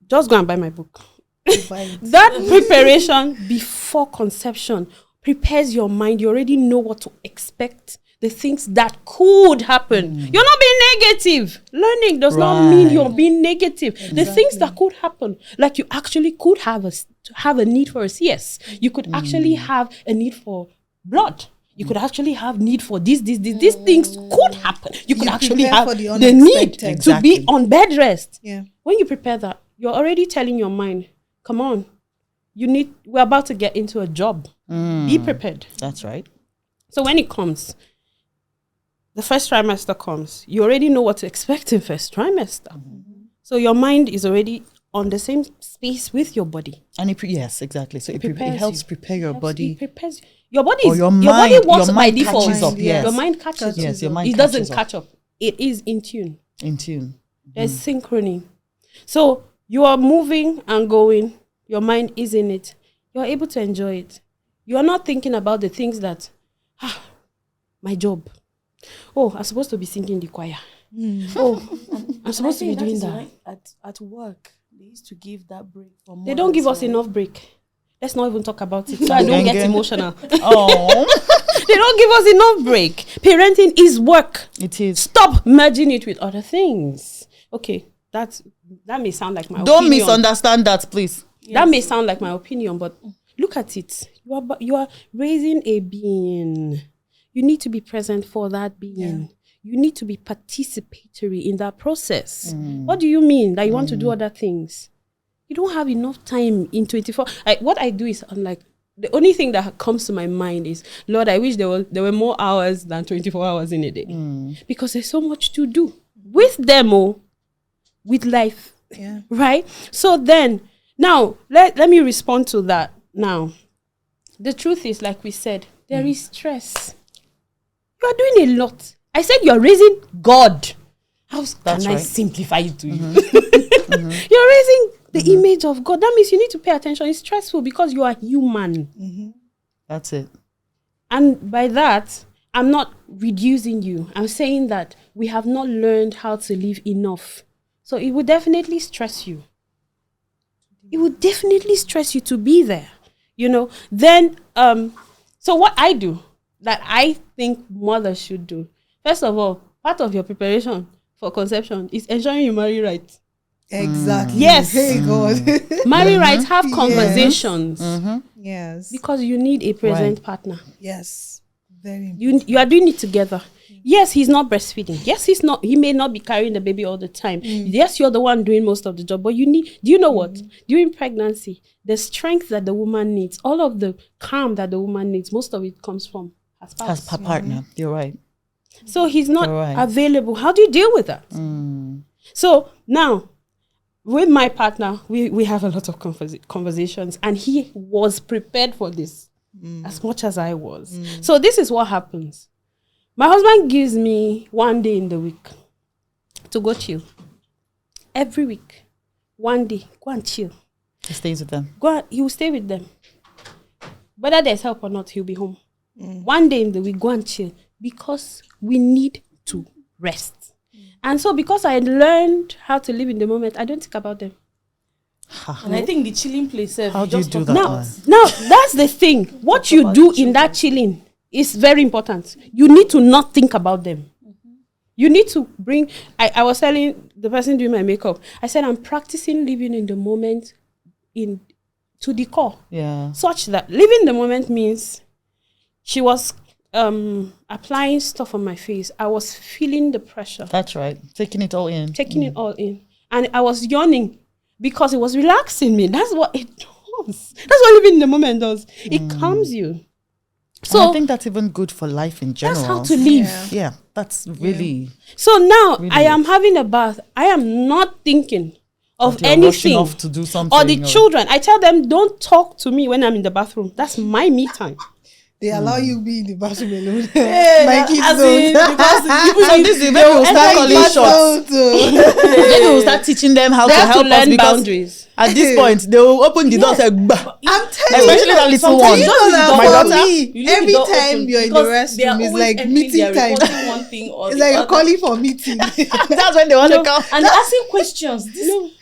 just go and buy my book. That preparation before conception prepares your mind. You already know what to expect, the things that could happen. You're not being negative. Learning does not mean you're being negative. The things that could happen, like you actually could have a need for a CS. You could actually have a need for blood. You could actually have need for these things could happen. You could actually have the need to be on bed rest. Yeah. When you prepare that, you're already telling your mind, come on, we're about to get into a job. Be prepared. That's right. So when it comes, the first trimester comes, you already know what to expect in first trimester. So your mind is already on the same space with your body. And yes, exactly. So it helps prepare your body. It prepares your body. Your body works your by mind default. catches up, yes. Your mind catches up. Yes, your mind it doesn't catches up. catch up. It is in tune. In tune. There's synchrony. So you are moving and going your mind is in it, you're able to enjoy it. You're not thinking about the things that, my job. Oh, I'm supposed to be singing the choir. Oh, I'm supposed to be doing that. At work, they used to give that break for They don't give us enough break. Let's not even talk about it so I don't get emotional. Oh. They don't give us enough break. Parenting is work. It is. Stop merging it with other things. Okay, that may sound like my Don't opinion. misunderstand that, please. Yes. That may sound like my opinion, but look at it. You are raising a being. You need to be present for that being. Yeah. You need to be participatory in that process. What do you mean that you want to do other things? You don't have enough time in 24. What I do is, I'm like, the only thing that comes to my mind is, Lord, I wish there were more hours than 24 hours in a day. Because there's so much to do with them, with life. Yeah. Right? So then, now, let me respond to that now. The truth is, like we said, there is stress. You are doing a lot. I said you're raising God. How can I simplify it to you? You're raising the image of God. That means you need to pay attention. It's stressful because you are human. That's it. And by that, I'm not reducing you. I'm saying that we have not learned how to live enough. So it would definitely stress you. It would definitely stress you to be there. Then, so what I do that I think mothers should do, first of all, part of your preparation for conception is ensuring you marry right. Exactly. Yes. Hey God. Marry right, have conversations. Yes. Because you need a present partner. Yes. Very important. You are doing it together. Yes, he's not breastfeeding. Yes, he may not be carrying the baby all the time. Yes, you're the one doing most of the job, but do you know what? During pregnancy, the strength that the woman needs, all of the calm that the woman needs, most of it comes from her spouse. As her partner. You're right. So he's not available. How do you deal with that? So now, with my partner, we have a lot of conversations, and he was prepared for this as much as I was. So this is what happens. My husband gives me 1 day in the week to go chill. Every week, 1 day, go and chill. He stays with them. He will stay with them. Whether there's help or not, he'll be home. 1 day in the week, go and chill. Because we need to rest. And so because I learned how to live in the moment, I don't think about them. And I think the chilling place... How do you do that? Now, that's the thing. What you do in that chilling is very important. You need to not think about them. You need to bring... I was telling the person doing my makeup, I said, I'm practicing living in the moment to the core. Yeah. Such that living in the moment means she was applying stuff on my face. I was feeling the pressure. That's right. Taking it all in. It all in. And I was yawning because it was relaxing me. That's what it does. That's what living in the moment does. It calms you. So and I think that's even good for life in general. That's how to live. Yeah, that's really... So now I am having a bath. I am not thinking of anything. Off to do something. Or the children. I tell them, don't talk to me when I'm in the bathroom. That's my me time. They allow you be in the bathroom alone. My kids don't. So this is when we will start calling shots. Then we will start teaching them how to help us, because boundaries. At this point, they will open the door and say, bah. I'm telling you. Especially that little one. You know that My for daughter, me, every time you're in the restroom, it's like meeting time. It's like you're calling for meeting. That's when they want to come. And asking questions.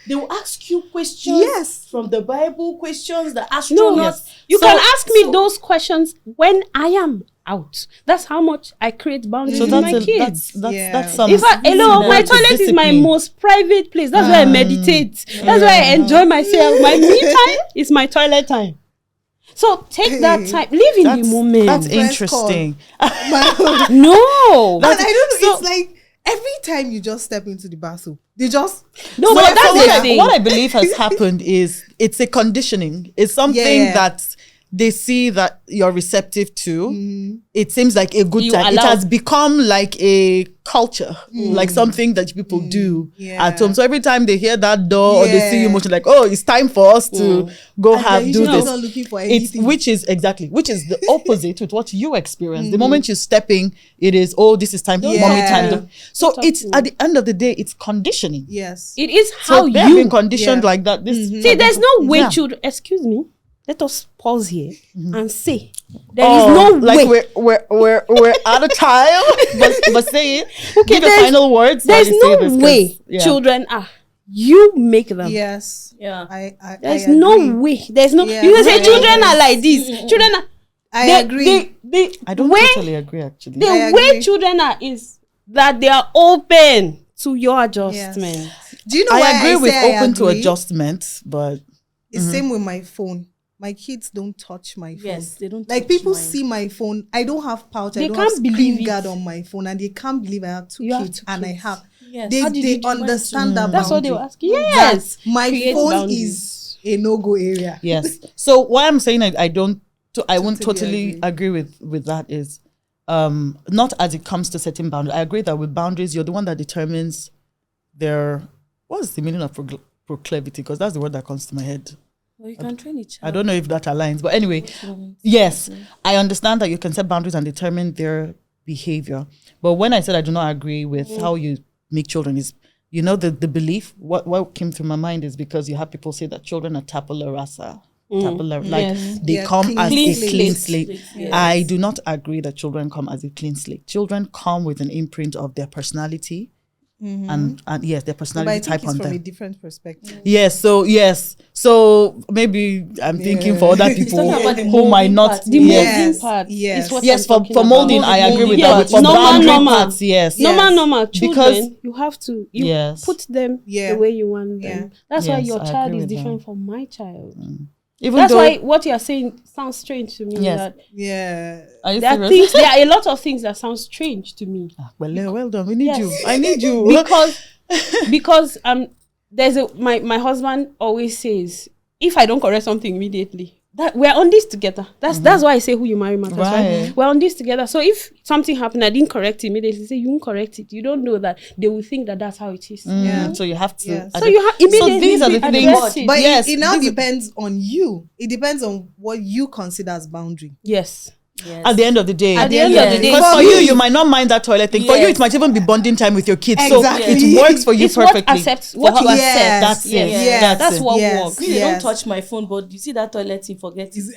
They will ask you questions from the Bible, questions, the astronauts. You can ask me those questions when I am out. That's how much I create boundaries with my kids. That's some... my toilet is my most private place. That's where I meditate. That's where I enjoy myself. My me time is my toilet time. So take that time. Live in the moment. That's interesting. No. And I don't know, it's like every time you just step into the bathroom, they just... No, but that's the thing. What I believe has happened is it's a conditioning. It's something that they see that you're receptive to, it seems like a good time. It allow. has become like a culture, like something that people do at home. So every time they hear that door or they see you motion, like, oh, it's time for us to go do this. Not looking for It's anything. which is the opposite with what you experience. The moment you're stepping, it is, oh, this is time for mommy time. So it's at the end of the day, it's conditioning. Yes. It is So how they have you been conditioned like that. This see. There's no way Yeah. children. Excuse me. Let us pause here and say there is no like way. we're out of time. but say it. Give the there's- final words. There's while you say no this, 'cause, way yeah. children are. You make them. Yes. Yeah. There's I no agree. way. There's no. Yeah. You can say Really? children are like this. Children are. I they- agree. The I don't way, totally agree, actually. The I way agree. children are is that they are open to your adjustment. Do you know why I agree with say I open to agree? adjustment, but It's same with my phone. My kids don't touch my phone. Yes, they don't. Like touch people mine. see my phone. I don't have pouch. They I don't can't have believe screen it. guard on my phone, and they can't believe I have two You have kids, two and I kids. have. Yes. They How did you they do that? understand that. That's what they were boundary. asking. Yes. My Create phone boundaries. is a no-go area. yes. So why I'm saying I don't, I won't Totally totally agree with that is, not as it comes to setting boundaries. I agree that with boundaries, you're the one that determines what's the meaning of proclivity? Because that's the word that comes to my head. Well, you can train each I other. don't know if that aligns, but anyway, yes, I understand that you can set boundaries and determine their behavior. But when I said I do not agree with how you make children, is, you know, the belief, what came through my mind is because you have people say that children are tabula rasa. Tabula, like Yes. they Yeah, come as clean a clean slate. slate. Yes. I do not agree that children come as a clean slate. Children come with an imprint of their personality. And yes, their But I personality think type it's on from a them. different perspective. Yes, so maybe I'm thinking for other people talking about the who might molding not. part. The yes. molding part Yes. is what Yes, I'm for talking molding, about. I agree with Yeah, that. But for normal, boundary normal. parts, yes. Yeah. Normal children, Because- you have to Yes. put them Yeah. the way you want them. Yeah. That's why Yes, your I child agree is with different that. from my child. Even That's though, why what you're saying sounds strange to me. Yes. That Yeah. are you there are serious? there are a lot of things that sound strange to me. Well done. We need Yes. you. I need you. because there's my husband always says, if I don't correct something immediately, that we're on this together. That's why I say who you marry matters, right? Right. We're on this together. So if something happened, I didn't correct it immediately. Say you won't correct it. You don't know that they will think that that's how it is. Yeah. So you have to. Yes. So you have immediately So these are the address things. it. But Yes, it now these are- depends on you. It depends on what you consider as boundary. Yes. Yes. At the end of the day. At the end of the day, Because for For you, me- you might not mind that toilet thing. For you, Yes. it might even be bonding time with your kids. Exactly. So it works for you it's what perfectly. accepts what you Yes. accept. That's it. Yes. That's it. what Yes. works. Me, they Yes. don't touch my phone, but you see that toilet thing, forget it. You It's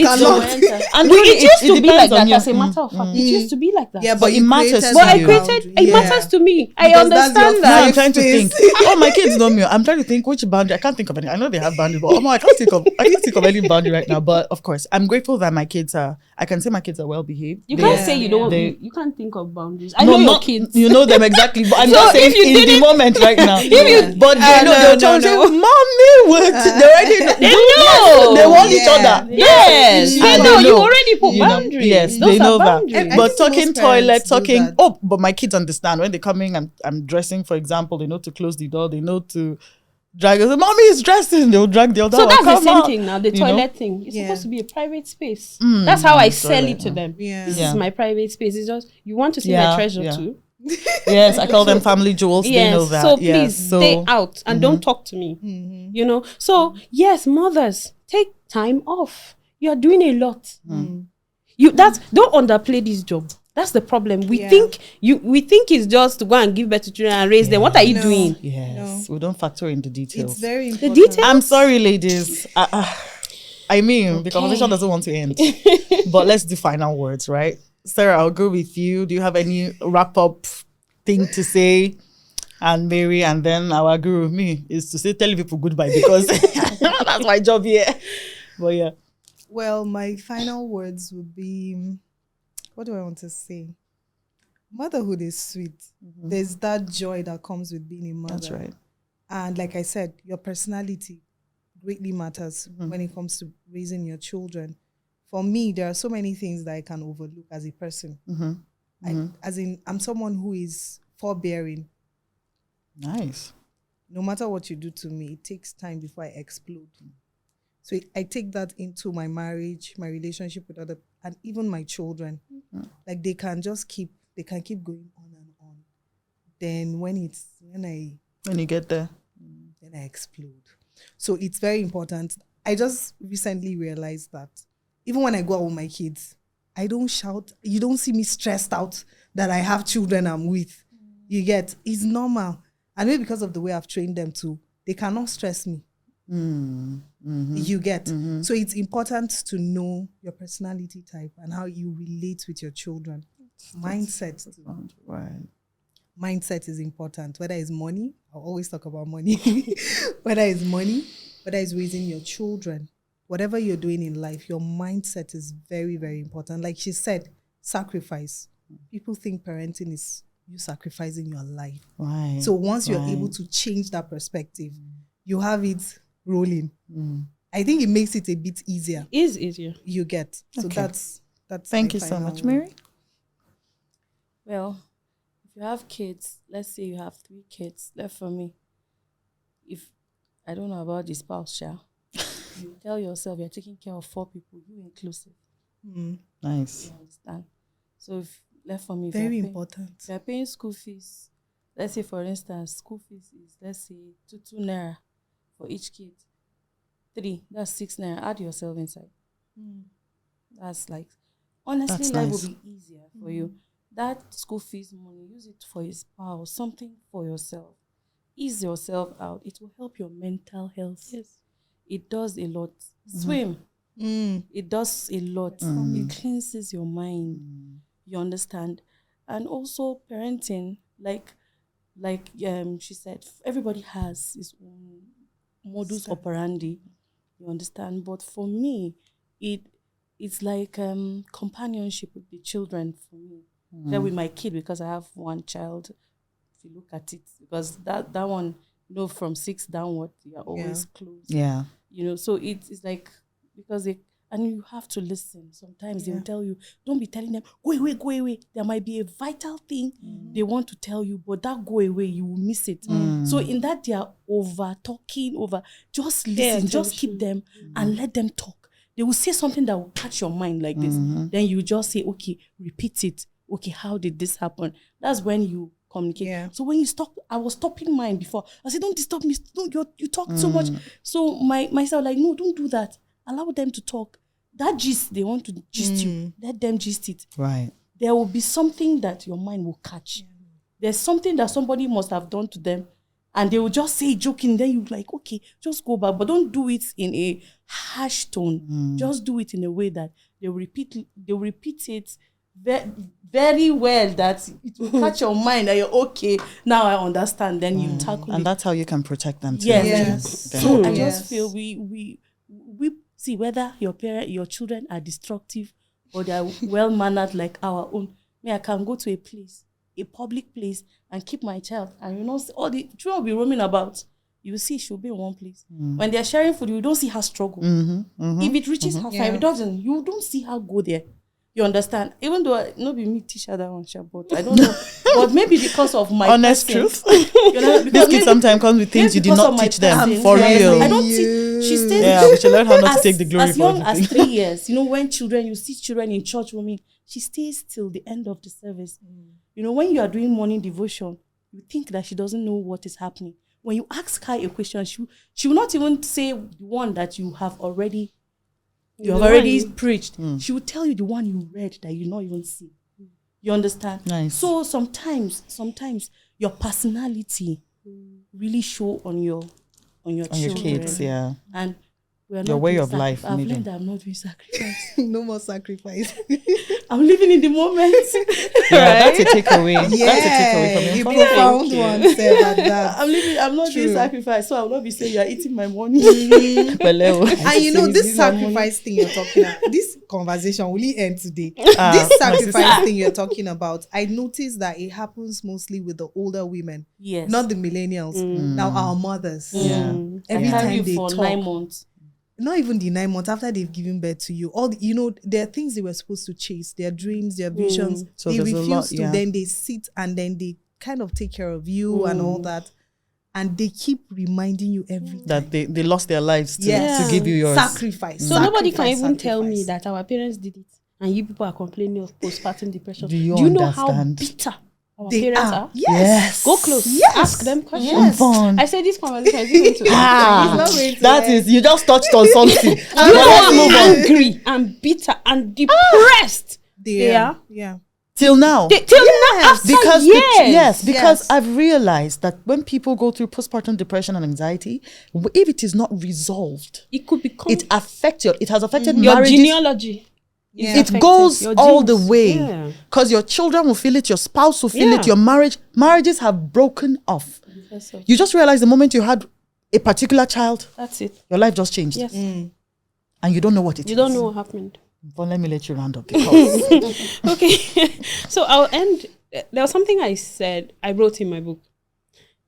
cannot. So enter. And Well, really, it used to be depends like on that you. as a matter of fact. It used to be like that. Yeah, But but it you matters created to But I you. created it Yeah. matters to me. I Because that's your understand Now that. I'm trying to Space. think. Oh, my kids know me. I'm trying to think which boundary. I can't think of any. I know they have boundaries, but I can't think of any boundary right now. But of course, I'm grateful that my kids are. I can say my kids are well behaved. You They- can't Yeah. say you don't. They- You can't think of boundaries. I know your not, kids. You know them exactly, but I'm So just saying if you in the didn't- moment right now. you- But they know they'll tell you, "Mommy, what?" They already know. They know. They want each Yeah. other. Yes, And I they know. You know. already put You know, boundaries. yes, Those they know are that. boundaries. I But think talking most toilet, parents do talking. that. Oh, but my kids understand when they're coming. I'm dressing, for example. They know to close the door. They know to drag. They say, "Mommy is dressing." They'll drag the other. So one, that's the "Come same out." thing now. The You know? toilet thing. It's Yeah. supposed to be a private space. That's how I sell toilet, it to them. Yeah. This Yeah. is my private space. It's just you want to see Yeah, my treasure yeah. too. Yes, I call them family jewels. They know Yes. that. So Yes. please stay out and don't talk to me. You know. So yes, mothers, take time off. You are doing a lot. Don't underplay this job. That's the problem. We Yeah. think it's just to go and give birth to children and raise them. What are you No. doing? Yes, we don't factor in the details. It's very The important. detail. I'm sorry, ladies. I mean, the conversation doesn't want to end. But let's do final words, right? Sarah, I'll go with you. Do you have any wrap up thing to say? And Mary, and then our guru, me, is to say tell people goodbye because that's my job here. But yeah. Well, my final words would be, what do I want to say? Motherhood is sweet. There's that joy that comes with being a mother. That's right. And like I said, your personality greatly matters when it comes to raising your children. For me, there are so many things that I can overlook as a person. I'm someone who is forbearing. Nice. No matter what you do to me, it takes time before I explode. So I take that into my marriage, my relationship with other, and even my children. Like they can keep going on and on. Then when you get there, then I explode. So it's very important. I just recently realized that even when I go out with my kids, I don't shout. You don't see me stressed out that I have children I'm with. You get, it's normal. And maybe because of the way I've trained them too, they cannot stress me. You get. So it's important to know your personality type and how you relate with your children. Mindset. Right. Mindset is important. Whether it's money, I'll always talk about money. Whether it's money, whether it's raising your children, whatever you're doing in life, your mindset is very, very important. Like she said, sacrifice. People think parenting is you sacrificing your life. Right. So once you're able to change that perspective, you have it rolling. I think it makes it a bit easier. It is easier. You get. So Okay. that's Thank you so much, Mary. Well, if you have kids, let's say you have 3 kids, left for me. If I don't know about the spouse, you tell yourself you're taking care of 4 people, you inclusive. Nice. You understand? So if left for me, very important. If you're paying school fees, let's say for instance, school fees is let's say 2 naira for each kid. 3, that's 6 naira. Add yourself inside. That's like, honestly, That's life nice. will be easier for you. That school fees money, use it for your spouse, something for yourself. Ease yourself out. It will help your mental health. Yes. It does a lot. Swim. It does a lot. It cleanses your mind. You understand? And also parenting, like she said, everybody has his own modus operandi. You understand? But for me, it's like companionship with the children for me. Then with my kid, because I have 1 child, if you look at it, because that one, from 6 downward, you are always close. Yeah. So it's like, because and you have to listen. Sometimes they will tell you, don't be telling them, go away. There might be a vital thing they want to tell you, but that go away, you will miss it. So in that, they are over-talking, just listen, just keep them and let them talk. They will say something that will catch your mind like this. Then you just say, okay, repeat it. Okay, how did this happen? That's when you communicate. Yeah. So when you stop, I was stopping mine before. I said, don't disturb me. No, you talk so much. So myself like, no, don't do that. Allow them to talk. That gist, they want to gist you. Let them gist it. Right. There will be something that your mind will catch. Yeah. There's something that somebody must have done to them. And they will just say joking. Then you're like, okay, just go back. But don't do it in a harsh tone. Just do it in a way that they will repeat it very well, that it will catch your mind that you're okay. Now I understand. Then you tackle it. And that's how you can protect them too. Yes. So I just feel we see whether your children are destructive or they are well-mannered like our own. I can go to a public place, and keep my child, and all the children will be roaming about. You see, she'll be in one place. When they're sharing food, you don't see her struggle. If it reaches her 5, it doesn't. You don't see her go there. You understand? Even though nobody me teach her that one, but I don't know. But maybe because of my honest truth. This kid sometimes comes with things you did not teach them for real. I don't teach. She stays. Yeah, we should learn how not to take the glory as for young everything. as 3 years. When you see children in church rooming, she stays till the end of the service. When you are doing morning devotion, you think that she doesn't know what is happening. When you ask her a question, she will not even say the one that you have already preached. She will tell you the one you read that you not even see. You understand? Nice. So sometimes your personality really show on your children. Your kids, yeah. And we are your not way doing of life. I've learned that I'm not doing sacrifice. No more sacrifice. I'm living in the moment. Yeah, that's a takeaway. That's a takeaway from your found one said like that. I'm not doing sacrifice, so I will not be saying you are eating my money. And this sacrifice thing you're talking about, this conversation will end today. This sacrifice thing you're talking about, I noticed that it happens mostly with the older women. Yes. Not the millennials. Now our mothers. Yeah. Every time they for talk. 9 months. Not even the 9 months after they've given birth to you. There are things they were supposed to chase, their dreams, their visions. So they there's refuse a lot, to. Then they sit and then they kind of take care of you and all that. and they keep reminding you every time that they lost their lives to give you yours. sacrifice. So nobody can even tell me that our parents did it, and you people are complaining of postpartum depression. Do you know how understand? bitter our They parents are. are? Yes. Go close. Yes. Ask them questions. Yes. Fun. I said this conversation is going to Ah, It's not going to that end. is, you just touched on something. you But know let's I'm move on. angry and bitter and depressed. They are. Yeah. Till now. Till now, after Because years. because Yes. I've realized that when people go through postpartum depression and anxiety, if it is not resolved, it could become it affects it has affected your marriages. genealogy. Yeah. is It affected. goes Your all the genes. way Yeah. because your children will feel it, your spouse will feel Yeah. it, your marriages have broken off. Yes, sir. You just realize the moment you had a particular child, That's it. your life just changed, Yes. and you don't know what it is. You don't know what happened. But let me let you round up because Okay. So I'll end. There was something I wrote in my book.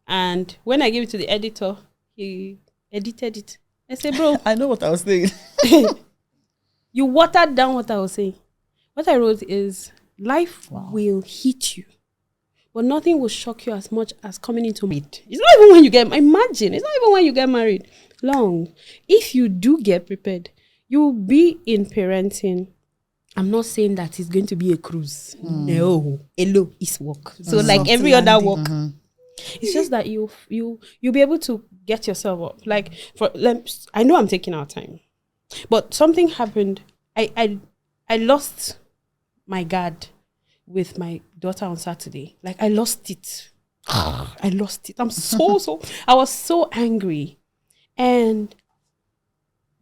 And when I gave it to the editor, he edited it. I said, bro, I know what I was saying. you watered down what I was saying. What I wrote is, life will hit you, but nothing will shock you as much as coming into it. It's not even when you get, imagine, it's not even when you get married. Long. If you do get prepared, you'll be in parenting. I'm not saying that it's going to be a cruise. No. Hello, it's work. So like every other work. It's just that you'll be able to get yourself up. Like I know I'm taking our time, but something happened. I lost my guard with my daughter on Saturday. Like I lost it. I lost it. I'm I was so angry,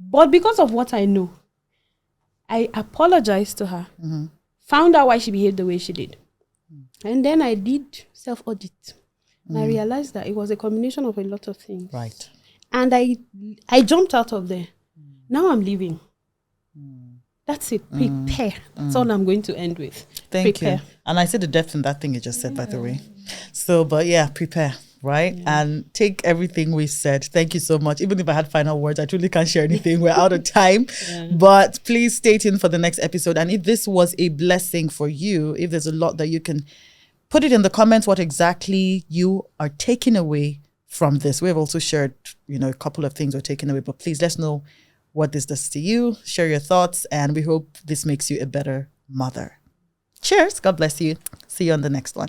but because of what I know, I apologized to her. Found out why she behaved the way she did, and then I did self-audit. And I realized that it was a combination of a lot of things. Right. And I jumped out of there. Now I'm leaving. That's it. Prepare. That's all I'm going to end with. Thank Prepare. you. And I see the depth in that thing you just said, by the way. So, but yeah, prepare, right? And take everything we said. Thank you so much. Even if I had final words, I truly can't share anything. We're out of time. But please stay tuned for the next episode. And if this was a blessing for you, if there's a lot that you can put it in the comments what exactly you are taking away from this. We've also shared, a couple of things we're taking away, but please let us know what this does to you. Share your thoughts, and we hope this makes you a better mother. Cheers. God bless you. See you on the next one.